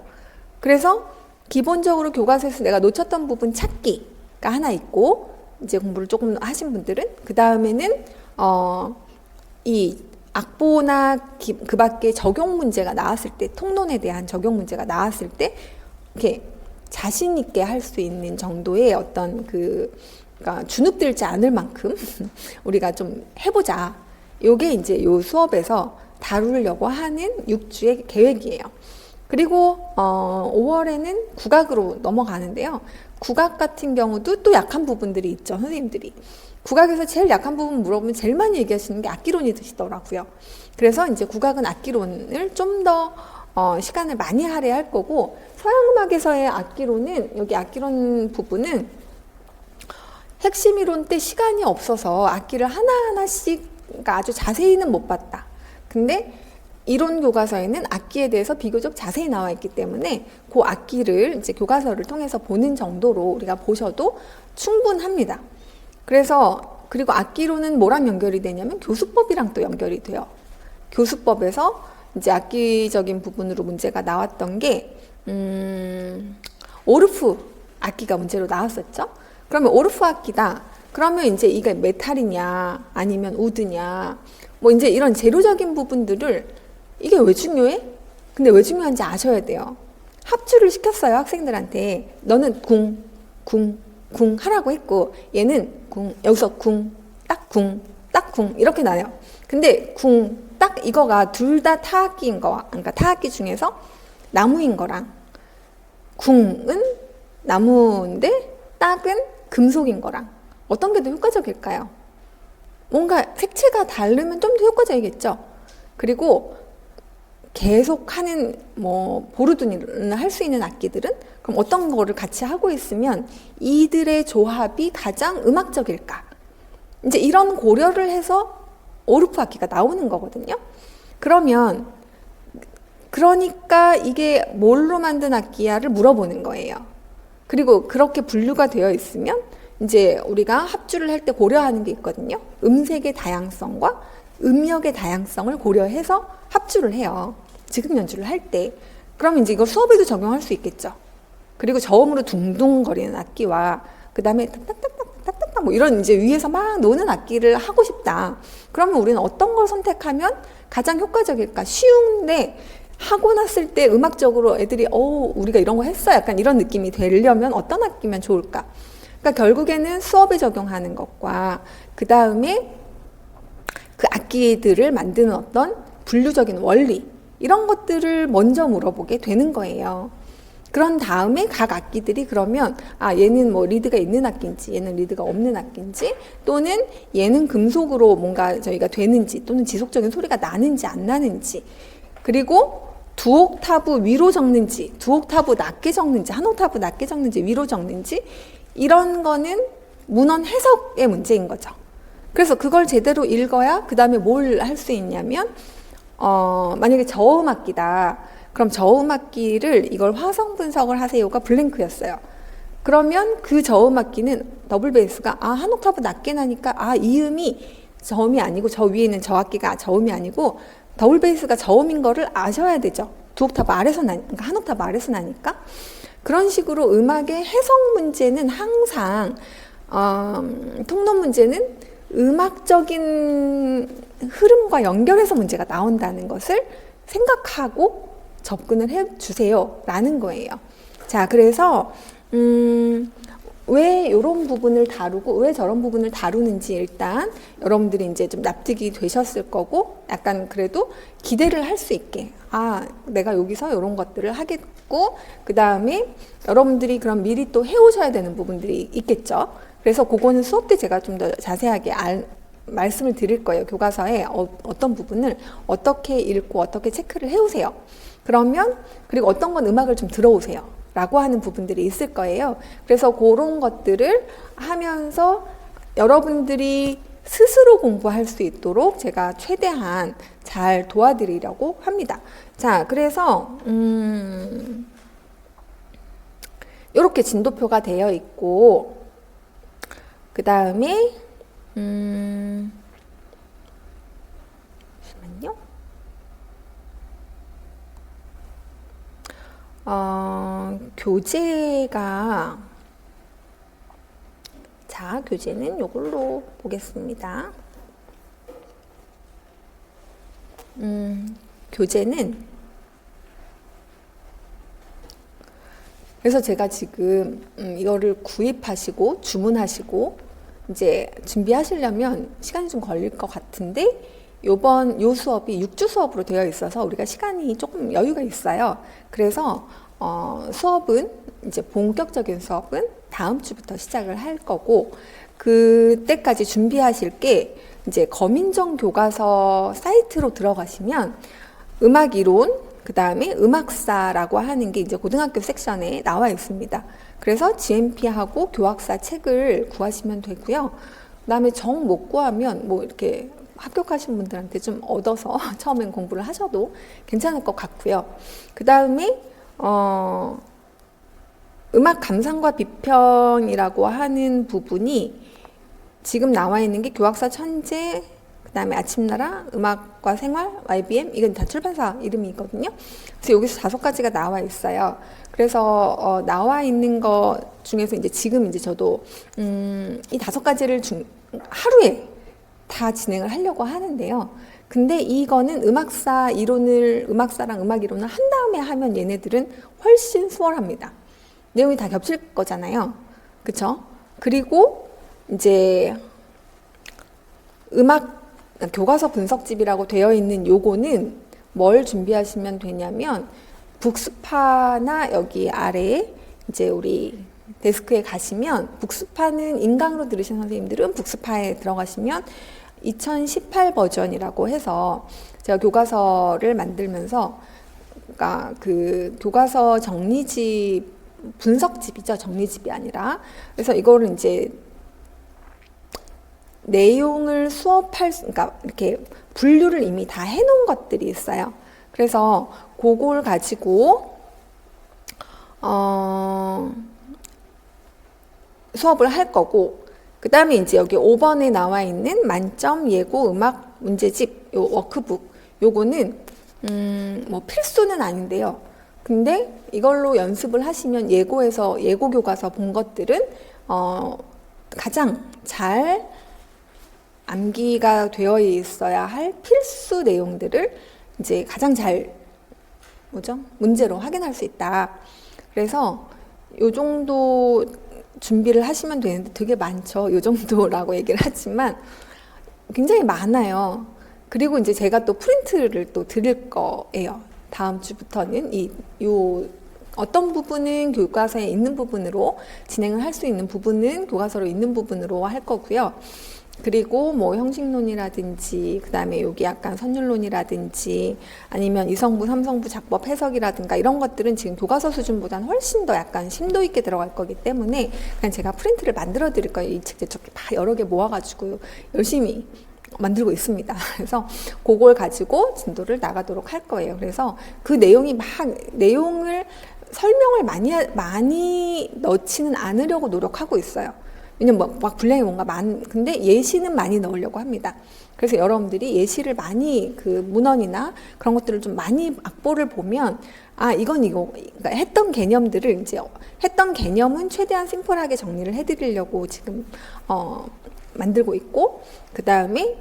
그래서 기본적으로 교과서에서 내가 놓쳤던 부분 찾기가 하나 있고, 이제 공부를 조금 하신 분들은 그 다음에는 이 악보나 그 밖에 적용 문제가 나왔을 때, 통론에 대한 적용 문제가 나왔을 때 이렇게 자신 있게 할 수 있는 정도의 어떤 그러니까 주눅들지 않을 만큼 우리가 좀 해보자. 요게 이제 요 수업에서 다루려고 하는 6주의 계획이에요. 그리고 5월에는 국악으로 넘어가는데요. 국악 같은 경우도 또 약한 부분들이 있죠, 선생님들이. 국악에서 제일 약한 부분 물어보면 제일 많이 얘기하시는 게 악기론이 되시더라고요. 그래서 이제 국악은 악기론을 좀 더 시간을 많이 할애할 거고, 서양음악에서의 악기론은, 여기 악기론 부분은 핵심 이론 때 시간이 없어서 악기를 하나하나씩, 그러니까 아주 자세히는 못 봤다. 근데 이론 교과서에는 악기에 대해서 비교적 자세히 나와 있기 때문에 그 악기를 이제 교과서를 통해서 보는 정도로 우리가 보셔도 충분합니다. 그래서 그리고 악기로는 뭐랑 연결이 되냐면 교수법이랑 또 연결이 돼요. 교수법에서 이제 악기적인 부분으로 문제가 나왔던 게 오르프 악기가 문제로 나왔었죠. 그러면 오르프 악기다. 그러면 이제 이게 메탈이냐 아니면 우드냐, 뭐 이제 이런 재료적인 부분들을, 이게 왜 중요해? 근데 왜 중요한지 아셔야 돼요. 합주를 시켰어요, 학생들한테. 너는 궁 하라고 했고, 얘는 궁, 여기서 궁, 딱 궁, 딱 궁 이렇게 나요. 근데 궁 딱 이거가 둘 다 타악기인 거, 그러니까 타악기 중에서 나무인 거랑 궁은 나무인데 딱은 금속인 거랑 어떤 게 더 효과적일까요? 뭔가 색채가 다르면 좀 더 효과적이겠죠. 그리고 계속 하는 뭐 보르둔이나 할 수 있는 악기들은 그럼 어떤 거를 같이 하고 있으면 이들의 조합이 가장 음악적일까? 이제 이런 고려를 해서 오르프 악기가 나오는 거거든요. 그러니까 이게 뭘로 만든 악기야를 물어보는 거예요. 그리고 그렇게 분류가 되어 있으면 이제 우리가 합주를 할 때 고려하는 게 있거든요. 음색의 다양성과 음역의 다양성을 고려해서 합주를 해요. 지금 연주를 할 때. 그러면 이제 이걸 수업에도 적용할 수 있겠죠. 그리고 저음으로 둥둥거리는 악기와 그 다음에 딱딱딱딱딱딱 뭐 이런 이제 위에서 막 노는 악기를 하고 싶다. 그러면 우리는 어떤 걸 선택하면 가장 효과적일까? 쉬운데 하고 났을 때 음악적으로 애들이 우리가 이런 거 했어 약간 이런 느낌이 되려면 어떤 악기면 좋을까? 그러니까 결국에는 수업에 적용하는 것과 그 다음에 그 악기들을 만드는 어떤 분류적인 원리 이런 것들을 먼저 물어보게 되는 거예요. 그런 다음에 각 악기들이 그러면 얘는 뭐 리드가 있는 악기인지 얘는 리드가 없는 악기인지 또는 얘는 금속으로 뭔가 저희가 되는지 또는 지속적인 소리가 나는지 안 나는지 그리고 두 옥타브 위로 적는지 두 옥타브 낮게 적는지 한 옥타브 낮게 적는지 위로 적는지 이런 거는 문헌 해석의 문제인 거죠. 그래서 그걸 제대로 읽어야 그 다음에 뭘 할 수 있냐면 만약에 저음악기다. 그럼 저음악기를 이걸 화성 분석을 하세요가 블랭크였어요. 그러면 그 저음악기는 더블 베이스가 한 옥타브 낮게 나니까 이 음이 저음이 아니고 저 위에 있는 저 악기가 저음이 아니고 더블 베이스가 저음인 거를 아셔야 되죠. 두 옥타브 아래서 그러니까 한 옥타브 아래서 나니까. 그런 식으로 음악의 해석 문제는 항상 통론 문제는 음악적인 흐름과 연결해서 문제가 나온다는 것을 생각하고 접근을 해주세요 라는 거예요. 자, 그래서 왜 이런 부분을 다루고 왜 저런 부분을 다루는지 일단 여러분들이 이제 좀 납득이 되셨을 거고 약간 그래도 기대를 할 수 있게 내가 여기서 이런 것들을 하겠고 그 다음에 여러분들이 그럼 미리 또 해오셔야 되는 부분들이 있겠죠. 그래서 그거는 수업 때 제가 좀 더 자세하게 말씀을 드릴 거예요. 교과서에 어떤 부분을 어떻게 읽고 어떻게 체크를 해오세요. 그러면 그리고 어떤 건 음악을 좀 들어오세요 라고 하는 부분들이 있을 거예요. 그래서 그런 것들을 하면서 여러분들이 스스로 공부할 수 있도록 제가 최대한 잘 도와드리려고 합니다. 자, 그래서 이렇게 진도표가 되어 있고 그 다음에 잠시만요. 교재가 자, 교재는 이걸로 보겠습니다. 교재는 그래서 제가 지금 이거를 구입하시고 주문하시고 이제 준비하시려면 시간이 좀 걸릴 것 같은데 요 수업이 6주 수업으로 되어 있어서 우리가 시간이 조금 여유가 있어요. 그래서 수업은 이제 본격적인 수업은 다음 주부터 시작을 할 거고 그때까지 준비하실 게 이제 거민정 교과서 사이트로 들어가시면 음악 이론 그 다음에 음악사라고 하는 게 이제 고등학교 섹션에 나와 있습니다. 그래서 GMP하고 교학사 책을 구하시면 되고요. 그 다음에 정 못 구하면 뭐 이렇게 합격하신 분들한테 좀 얻어서 처음엔 공부를 하셔도 괜찮을 것 같고요. 그 다음에 음악 감상과 비평이라고 하는 부분이 지금 나와 있는 게 교학사 천재, 그 다음에 아침나라, 음악과 생활, YBM 이건 다 출판사 이름이거든요. 그래서 여기서 5가지가 나와 있어요. 그래서 나와 있는 것 중에서 이제 지금 이제 저도 이 5가지를 하루에 다 진행을 하려고 하는데요. 근데 이거는 음악사랑 음악 이론을 한 다음에 하면 얘네들은 훨씬 수월합니다. 내용이 다 겹칠 거잖아요. 그쵸? 그리고 이제 음악 교과서 분석집이라고 되어 있는 요거는 뭘 준비하시면 되냐면 북스파나 여기 아래에 이제 우리 데스크에 가시면 북스파는 인강으로 들으신 선생님들은 북스파에 들어가시면 2018 버전이라고 해서 제가 교과서를 만들면서 그러니까 그 교과서 정리집 분석집이죠. 정리집이 아니라. 그래서 이거를 이제 내용을 그러니까 이렇게 분류를 이미 다 해놓은 것들이 있어요. 그래서 그걸 가지고 수업을 할 거고, 그 다음에 이제 여기 5번에 나와 있는 만점 예고 음악 문제집 요 워크북, 요거는 뭐 필수는 아닌데요. 근데 이걸로 연습을 하시면 예고 교과서 본 것들은 가장 잘 암기가 되어 있어야 할 필수 내용들을 이제 가장 잘 문제로 확인할 수 있다. 그래서 요 정도 준비를 하시면 되는데 되게 많죠. 요 정도라고 얘기를 하지만 굉장히 많아요. 그리고 이제 제가 또 프린트를 또 드릴 거예요. 다음 주부터는 요 어떤 부분은 교과서에 있는 부분으로 진행을 할 수 있는 부분은 교과서로 있는 부분으로 할 거고요. 그리고 뭐 형식론이라든지 그 다음에 여기 약간 선율론이라든지 아니면 이성부, 삼성부 작법 해석이라든가 이런 것들은 지금 교과서 수준보다는 훨씬 더 약간 심도 있게 들어갈 거기 때문에 그냥 제가 프린트를 만들어 드릴 거예요. 이 책들 다 여러 개 모아가지고 열심히 만들고 있습니다. 그래서 그걸 가지고 진도를 나가도록 할 거예요. 그래서 그 내용을 설명을 많이 넣지는 않으려고 노력하고 있어요. 왜냐면 막 분량이 뭔가 근데 예시는 많이 넣으려고 합니다. 그래서 여러분들이 예시를 많이 그 문헌이나 그런 것들을 좀 많이 악보를 보면 이건 그러니까 했던 개념들을 이제 했던 개념은 최대한 심플하게 정리를 해드리려고 지금 만들고 있고, 그 다음에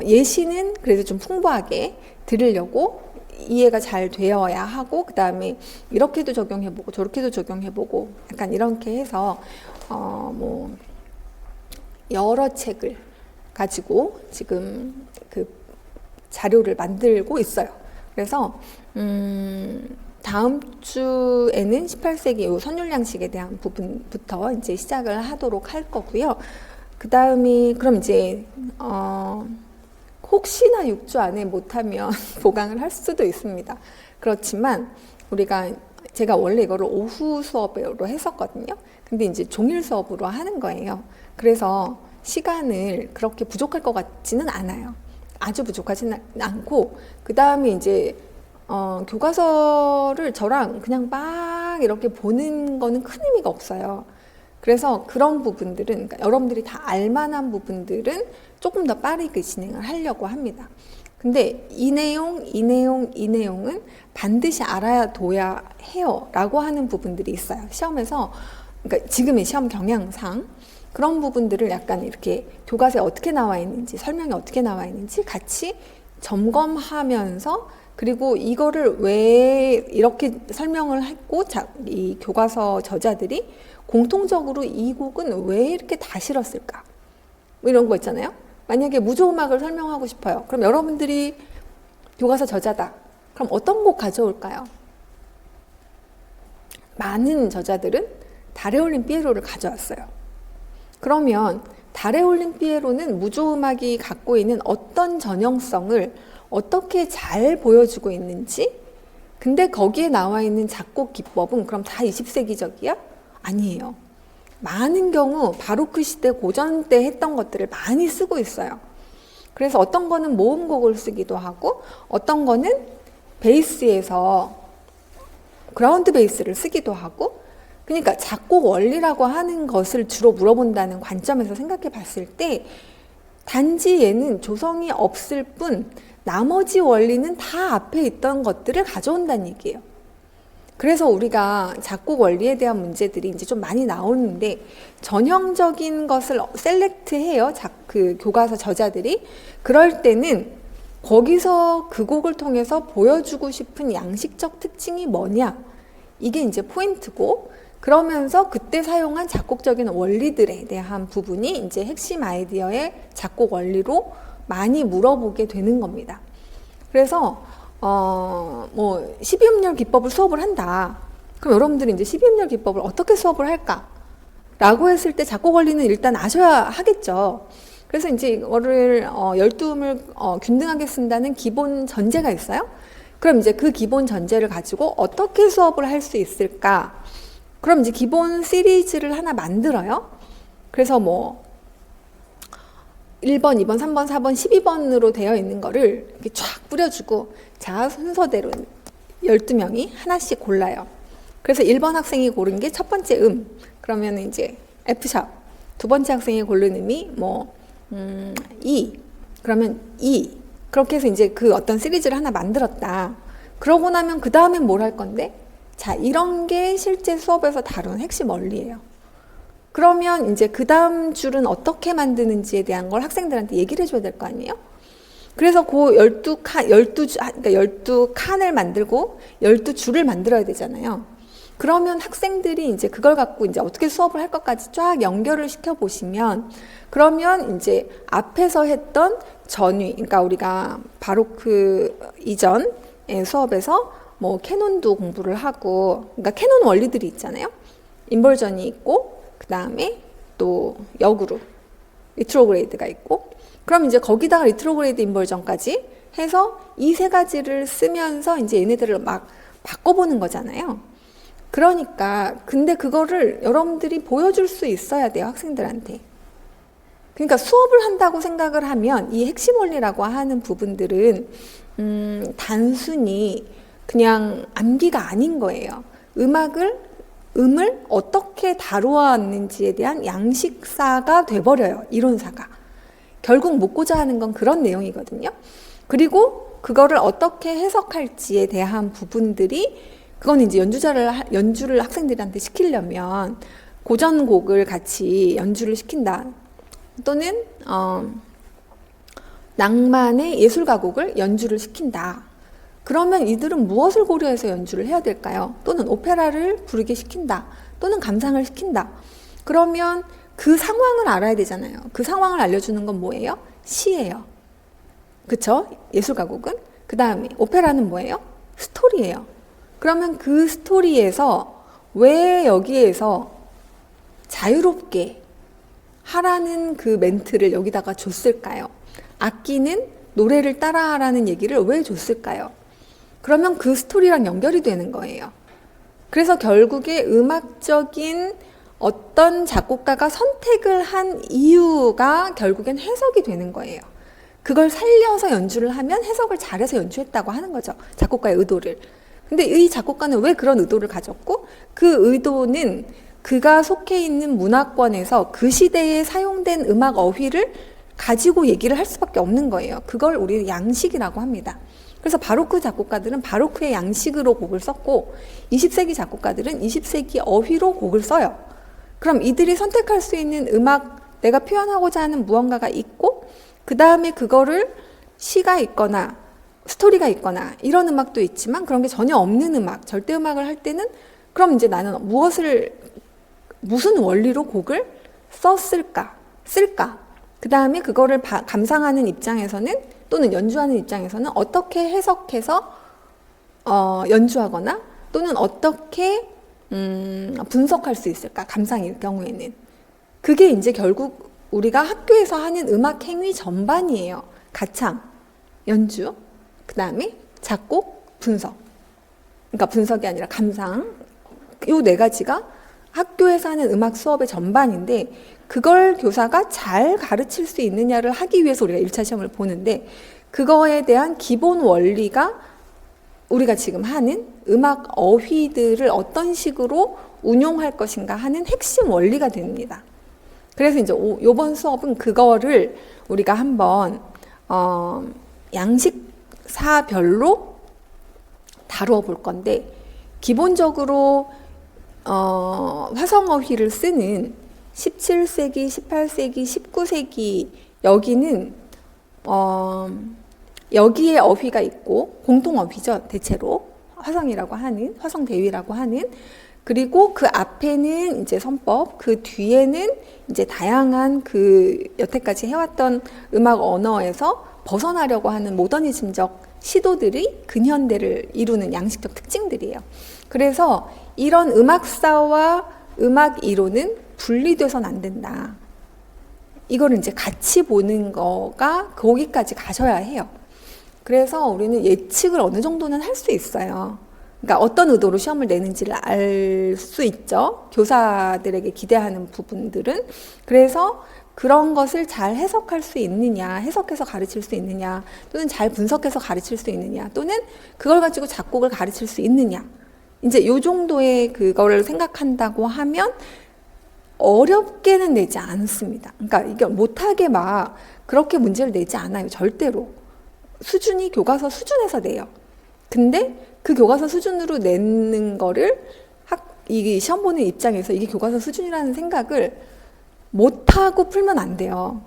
예시는 그래도 좀 풍부하게 드리려고 이해가 잘 되어야 하고, 그 다음에 이렇게도 적용해보고 저렇게도 적용해보고 약간 이렇게 해서 뭐 여러 책을 가지고 지금 그 자료를 만들고 있어요. 그래서 다음 주에는 18세기 요 선율양식에 대한 부분부터 이제 시작을 하도록 할 거고요. 그 다음에 그럼 이제 혹시나 6주 안에 못하면 보강을 할 수도 있습니다. 그렇지만 제가 원래 이거를 오후 수업으로 했었거든요. 근데 이제 종일 수업으로 하는 거예요. 그래서 시간을 그렇게 부족할 것 같지는 않아요. 아주 부족하지는 않고, 그 다음에 이제 교과서를 저랑 그냥 막 이렇게 보는 거는 큰 의미가 없어요. 그래서 그런 부분들은, 그러니까 여러분들이 다 알만한 부분들은 조금 더 빠르게 진행을 하려고 합니다. 근데 이 내용은 반드시 알아둬야 해요 라고 하는 부분들이 있어요. 시험에서, 그러니까 지금의 시험 경향상 그런 부분들을 약간 이렇게 교과서에 어떻게 나와 있는지, 설명이 어떻게 나와 있는지 같이 점검하면서, 그리고 이거를 왜 이렇게 설명을 했고 이 교과서 저자들이 공통적으로 이 곡은 왜 이렇게 다 실었을까? 뭐 이런 거 있잖아요. 만약에 무조음악을 설명하고 싶어요. 그럼 여러분들이 교과서 저자다. 그럼 어떤 곡 가져올까요? 많은 저자들은 달에 올린 피에로를 가져왔어요. 그러면 달에 올린 피에로는 무조음악이 갖고 있는 어떤 전형성을 어떻게 잘 보여주고 있는지, 근데 거기에 나와 있는 작곡 기법은 그럼 다 20세기적이야? 아니에요. 많은 경우 바로크 시대 고전 때 했던 것들을 많이 쓰고 있어요. 그래서 어떤 거는 모음곡을 쓰기도 하고 어떤 거는 베이스에서 그라운드 베이스를 쓰기도 하고, 그러니까 작곡 원리라고 하는 것을 주로 물어본다는 관점에서 생각해 봤을 때 단지 얘는 조성이 없을 뿐 나머지 원리는 다 앞에 있던 것들을 가져온다는 얘기예요. 그래서 우리가 작곡 원리에 대한 문제들이 이제 좀 많이 나오는데 전형적인 것을 셀렉트해요. 그 교과서 저자들이. 그럴 때는 거기서 그 곡을 통해서 보여주고 싶은 양식적 특징이 뭐냐? 이게 이제 포인트고, 그러면서 그때 사용한 작곡적인 원리들에 대한 부분이 이제 핵심 아이디어의 작곡 원리로 많이 물어보게 되는 겁니다. 그래서 뭐 12음열 기법을 수업을 한다. 그럼 여러분들이 이제 12음열 기법을 어떻게 수업을 할까? 라고 했을 때 작곡 원리는 일단 아셔야 하겠죠. 그래서 이제 이거를 12음을 균등하게 쓴다는 기본 전제가 있어요. 그럼 이제 그 기본 전제를 가지고 어떻게 수업을 할 수 있을까? 그럼 이제 기본 시리즈를 하나 만들어요. 그래서 뭐 1번, 2번, 3번, 4번, 12번으로 되어 있는 거를 이렇게 쫙 뿌려주고 자, 순서대로 12명이 하나씩 골라요. 그래서 1번 학생이 고른 게 첫 번째 그러면 이제 F샵. 두 번째 학생이 고른 음이 뭐 E. 그러면 E. 그렇게 해서 이제 그 어떤 시리즈를 하나 만들었다. 그러고 나면 그 다음엔 뭘 할 건데? 자, 이런 게 실제 수업에서 다룬 핵심 원리예요. 그러면 이제 그 다음 줄은 어떻게 만드는지에 대한 걸 학생들한테 얘기를 해줘야 될 거 아니에요? 그래서 그 12칸을 만들고 12줄을 만들어야 되잖아요. 그러면 학생들이 이제 그걸 갖고 이제 어떻게 수업을 할 것까지 쫙 연결을 시켜 보시면, 그러면 이제 앞에서 했던 전위, 그러니까 우리가 바로크 이전의 수업에서 뭐 캐논도 공부를 하고, 그러니까 캐논 원리들이 있잖아요. 인벌전이 있고, 그 다음에 또 역으로 리트로그레이드가 있고, 그럼 이제 거기다가 리트로그레이드 인벌전까지 해서 이 세 가지를 쓰면서 이제 얘네들을 막 바꿔보는 거잖아요. 그러니까 근데 그거를 여러분들이 보여줄 수 있어야 돼요, 학생들한테. 그러니까 수업을 한다고 생각을 하면 이 핵심 원리라고 하는 부분들은 단순히 그냥 암기가 아닌 거예요. 음을 어떻게 다루었는지에 대한 양식사가 돼버려요, 이론사가. 결국 묻고자 하는 건 그런 내용이거든요. 그리고 그거를 어떻게 해석할지에 대한 부분들이, 그건 이제 연주를 학생들한테 시키려면 고전곡을 같이 연주를 시킨다. 또는 낭만의 예술가곡을 연주를 시킨다. 그러면 이들은 무엇을 고려해서 연주를 해야 될까요? 또는 오페라를 부르게 시킨다. 또는 감상을 시킨다. 그러면 그 상황을 알아야 되잖아요. 그 상황을 알려주는 건 뭐예요? 시예요. 그쵸? 예술가곡은? 그 다음에 오페라는 뭐예요? 스토리예요. 그러면 그 스토리에서 왜 여기에서 자유롭게 하라는 그 멘트를 여기다가 줬을까요? 악기는 노래를 따라하라는 얘기를 왜 줬을까요? 그러면 그 스토리랑 연결이 되는 거예요. 그래서 결국에 음악적인 어떤 작곡가가 선택을 한 이유가 결국엔 해석이 되는 거예요. 그걸 살려서 연주를 하면 해석을 잘해서 연주했다고 하는 거죠. 작곡가의 의도를. 근데 이 작곡가는 왜 그런 의도를 가졌고, 그 의도는 그가 속해 있는 문화권에서 그 시대에 사용된 음악 어휘를 가지고 얘기를 할 수밖에 없는 거예요. 그걸 우리 양식이라고 합니다. 그래서 바로크 작곡가들은 바로크의 양식으로 곡을 썼고, 20세기 작곡가들은 20세기 어휘로 곡을 써요. 그럼 이들이 선택할 수 있는 음악, 내가 표현하고자 하는 무언가가 있고, 그 다음에 그거를 시가 있거나 스토리가 있거나 이런 음악도 있지만 그런 게 전혀 없는 음악, 절대 음악을 할 때는 그럼 이제 나는 무슨 원리로 곡을 쓸까? 그 다음에 그거를 감상하는 입장에서는, 또는 연주하는 입장에서는 어떻게 해석해서 연주하거나 또는 어떻게 분석할 수 있을까? 감상일 경우에는. 그게 이제 결국 우리가 학교에서 하는 음악 행위 전반이에요. 가창, 연주, 그 다음에 작곡, 분석. 그러니까 분석이 아니라 감상. 요 네 가지가 학교에서 하는 음악 수업의 전반인데, 그걸 교사가 잘 가르칠 수 있느냐를 하기 위해서 우리가 1차 시험을 보는데, 그거에 대한 기본 원리가 우리가 지금 하는 음악 어휘들을 어떤 식으로 운용할 것인가 하는 핵심 원리가 됩니다. 그래서 이제 요번 수업은 그거를 우리가 한번 양식사별로 다루어 볼 건데, 기본적으로 화성어휘를 쓰는 17세기, 18세기, 19세기 여기는 여기에 어휘가 있고 공통어휘죠. 대체로 화성이라고 하는, 화성대위라고 하는 그리고 그 앞에는 이제 선법, 그 뒤에는 이제 다양한 그 여태까지 해왔던 음악 언어에서 벗어나려고 하는 모더니즘적 시도들이 근현대를 이루는 양식적 특징들이에요. 그래서 이런 음악사와 음악 이론은 분리돼서는 안 된다. 이거를 이제 같이 보는 거가 거기까지 가셔야 해요. 그래서 우리는 예측을 어느 정도는 할 수 있어요. 그러니까 어떤 의도로 시험을 내는지를 알 수 있죠. 교사들에게 기대하는 부분들은. 그래서 그런 것을 잘 해석할 수 있느냐, 해석해서 가르칠 수 있느냐, 또는 잘 분석해서 가르칠 수 있느냐, 또는 그걸 가지고 작곡을 가르칠 수 있느냐. 이제 요 정도의 그거를 생각한다고 하면 어렵게는 내지 않습니다. 그러니까 이게 못하게 막 그렇게 문제를 내지 않아요. 절대로. 수준이 교과서 수준에서 내요. 근데 그 교과서 수준으로 내는 거를 이 시험 보는 입장에서 이게 교과서 수준이라는 생각을 못하고 풀면 안 돼요.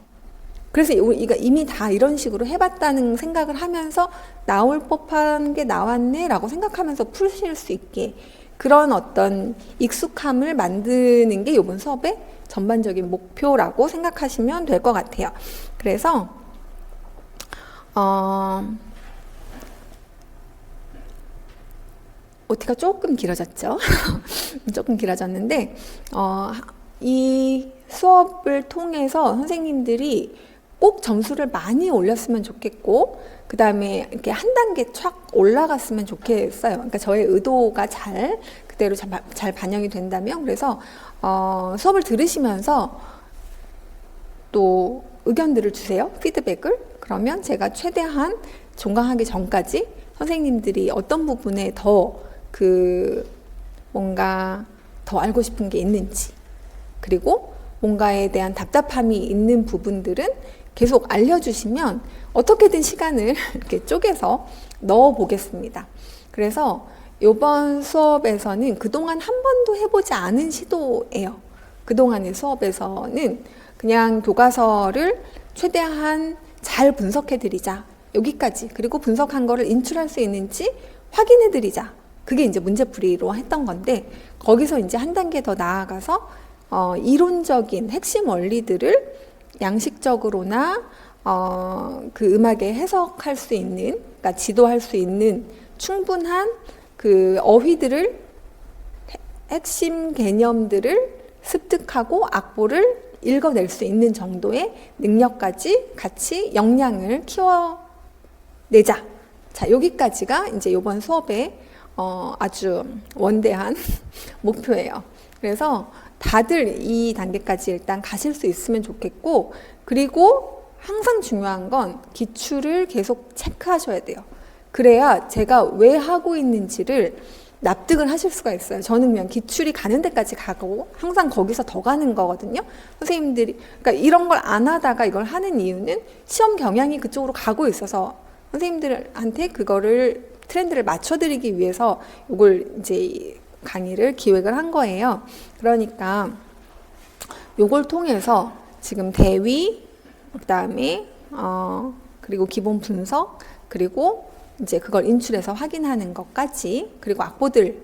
그래서 우리가 이미 다 이런 식으로 해봤다는 생각을 하면서 나올 법한 게 나왔네 라고 생각하면서 푸실 수 있게 그런 어떤 익숙함을 만드는 게 이번 수업의 전반적인 목표라고 생각하시면 될 것 같아요. 그래서 OT가 조금 길어졌죠. 조금 길어졌는데 이 수업을 통해서 선생님들이 꼭 점수를 많이 올렸으면 좋겠고 그 다음에 이렇게 한 단계 촥 올라갔으면 좋겠어요. 그러니까 저의 의도가 그대로 잘 반영이 된다면 그래서 수업을 들으시면서 또 의견들을 주세요. 피드백을. 그러면 제가 최대한 종강하기 전까지 선생님들이 어떤 부분에 더 뭔가 더 알고 싶은 게 있는지 그리고 뭔가에 대한 답답함이 있는 부분들은 계속 알려주시면 어떻게든 시간을 이렇게 쪼개서 넣어 보겠습니다. 그래서 이번 수업에서는 그동안 한 번도 해보지 않은 시도예요. 그동안의 수업에서는 그냥 교과서를 최대한 잘 분석해 드리자. 여기까지. 그리고 분석한 거를 인출할 수 있는지 확인해 드리자. 그게 이제 문제풀이로 했던 건데 거기서 이제 한 단계 더 나아가서 이론적인 핵심 원리들을 양식적으로나 그 음악에 해석할 수 있는, 그러니까 지도할 수 있는 충분한 그 어휘들을 핵심 개념들을 습득하고 악보를 읽어낼 수 있는 정도의 능력까지 같이 역량을 키워내자. 자, 여기까지가 이제 이번 수업의 아주 원대한 목표예요. 그래서 다들 이 단계까지 일단 가실 수 있으면 좋겠고, 그리고 항상 중요한 건 기출을 계속 체크하셔야 돼요. 그래야 제가 왜 하고 있는지를 납득을 하실 수가 있어요. 저는 그냥 기출이 가는 데까지 가고 항상 거기서 더 가는 거거든요. 선생님들이 그러니까 이런 걸 안 하다가 이걸 하는 이유는 시험 경향이 그쪽으로 가고 있어서 선생님들한테 그거를 트렌드를 맞춰드리기 위해서 이걸 이제 강의를 기획을 한 거예요. 그러니까 이걸 통해서 지금 대위, 그다음에 그리고 기본 분석, 그리고 이제 그걸 인출해서 확인하는 것까지, 그리고 악보들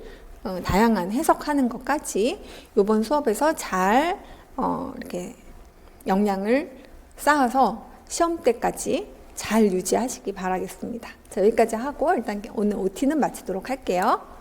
다양한 해석하는 것까지 이번 수업에서 잘 이렇게 역량을 쌓아서 시험 때까지 잘 유지하시기 바라겠습니다. 자, 여기까지 하고 일단 오늘 OT는 마치도록 할게요.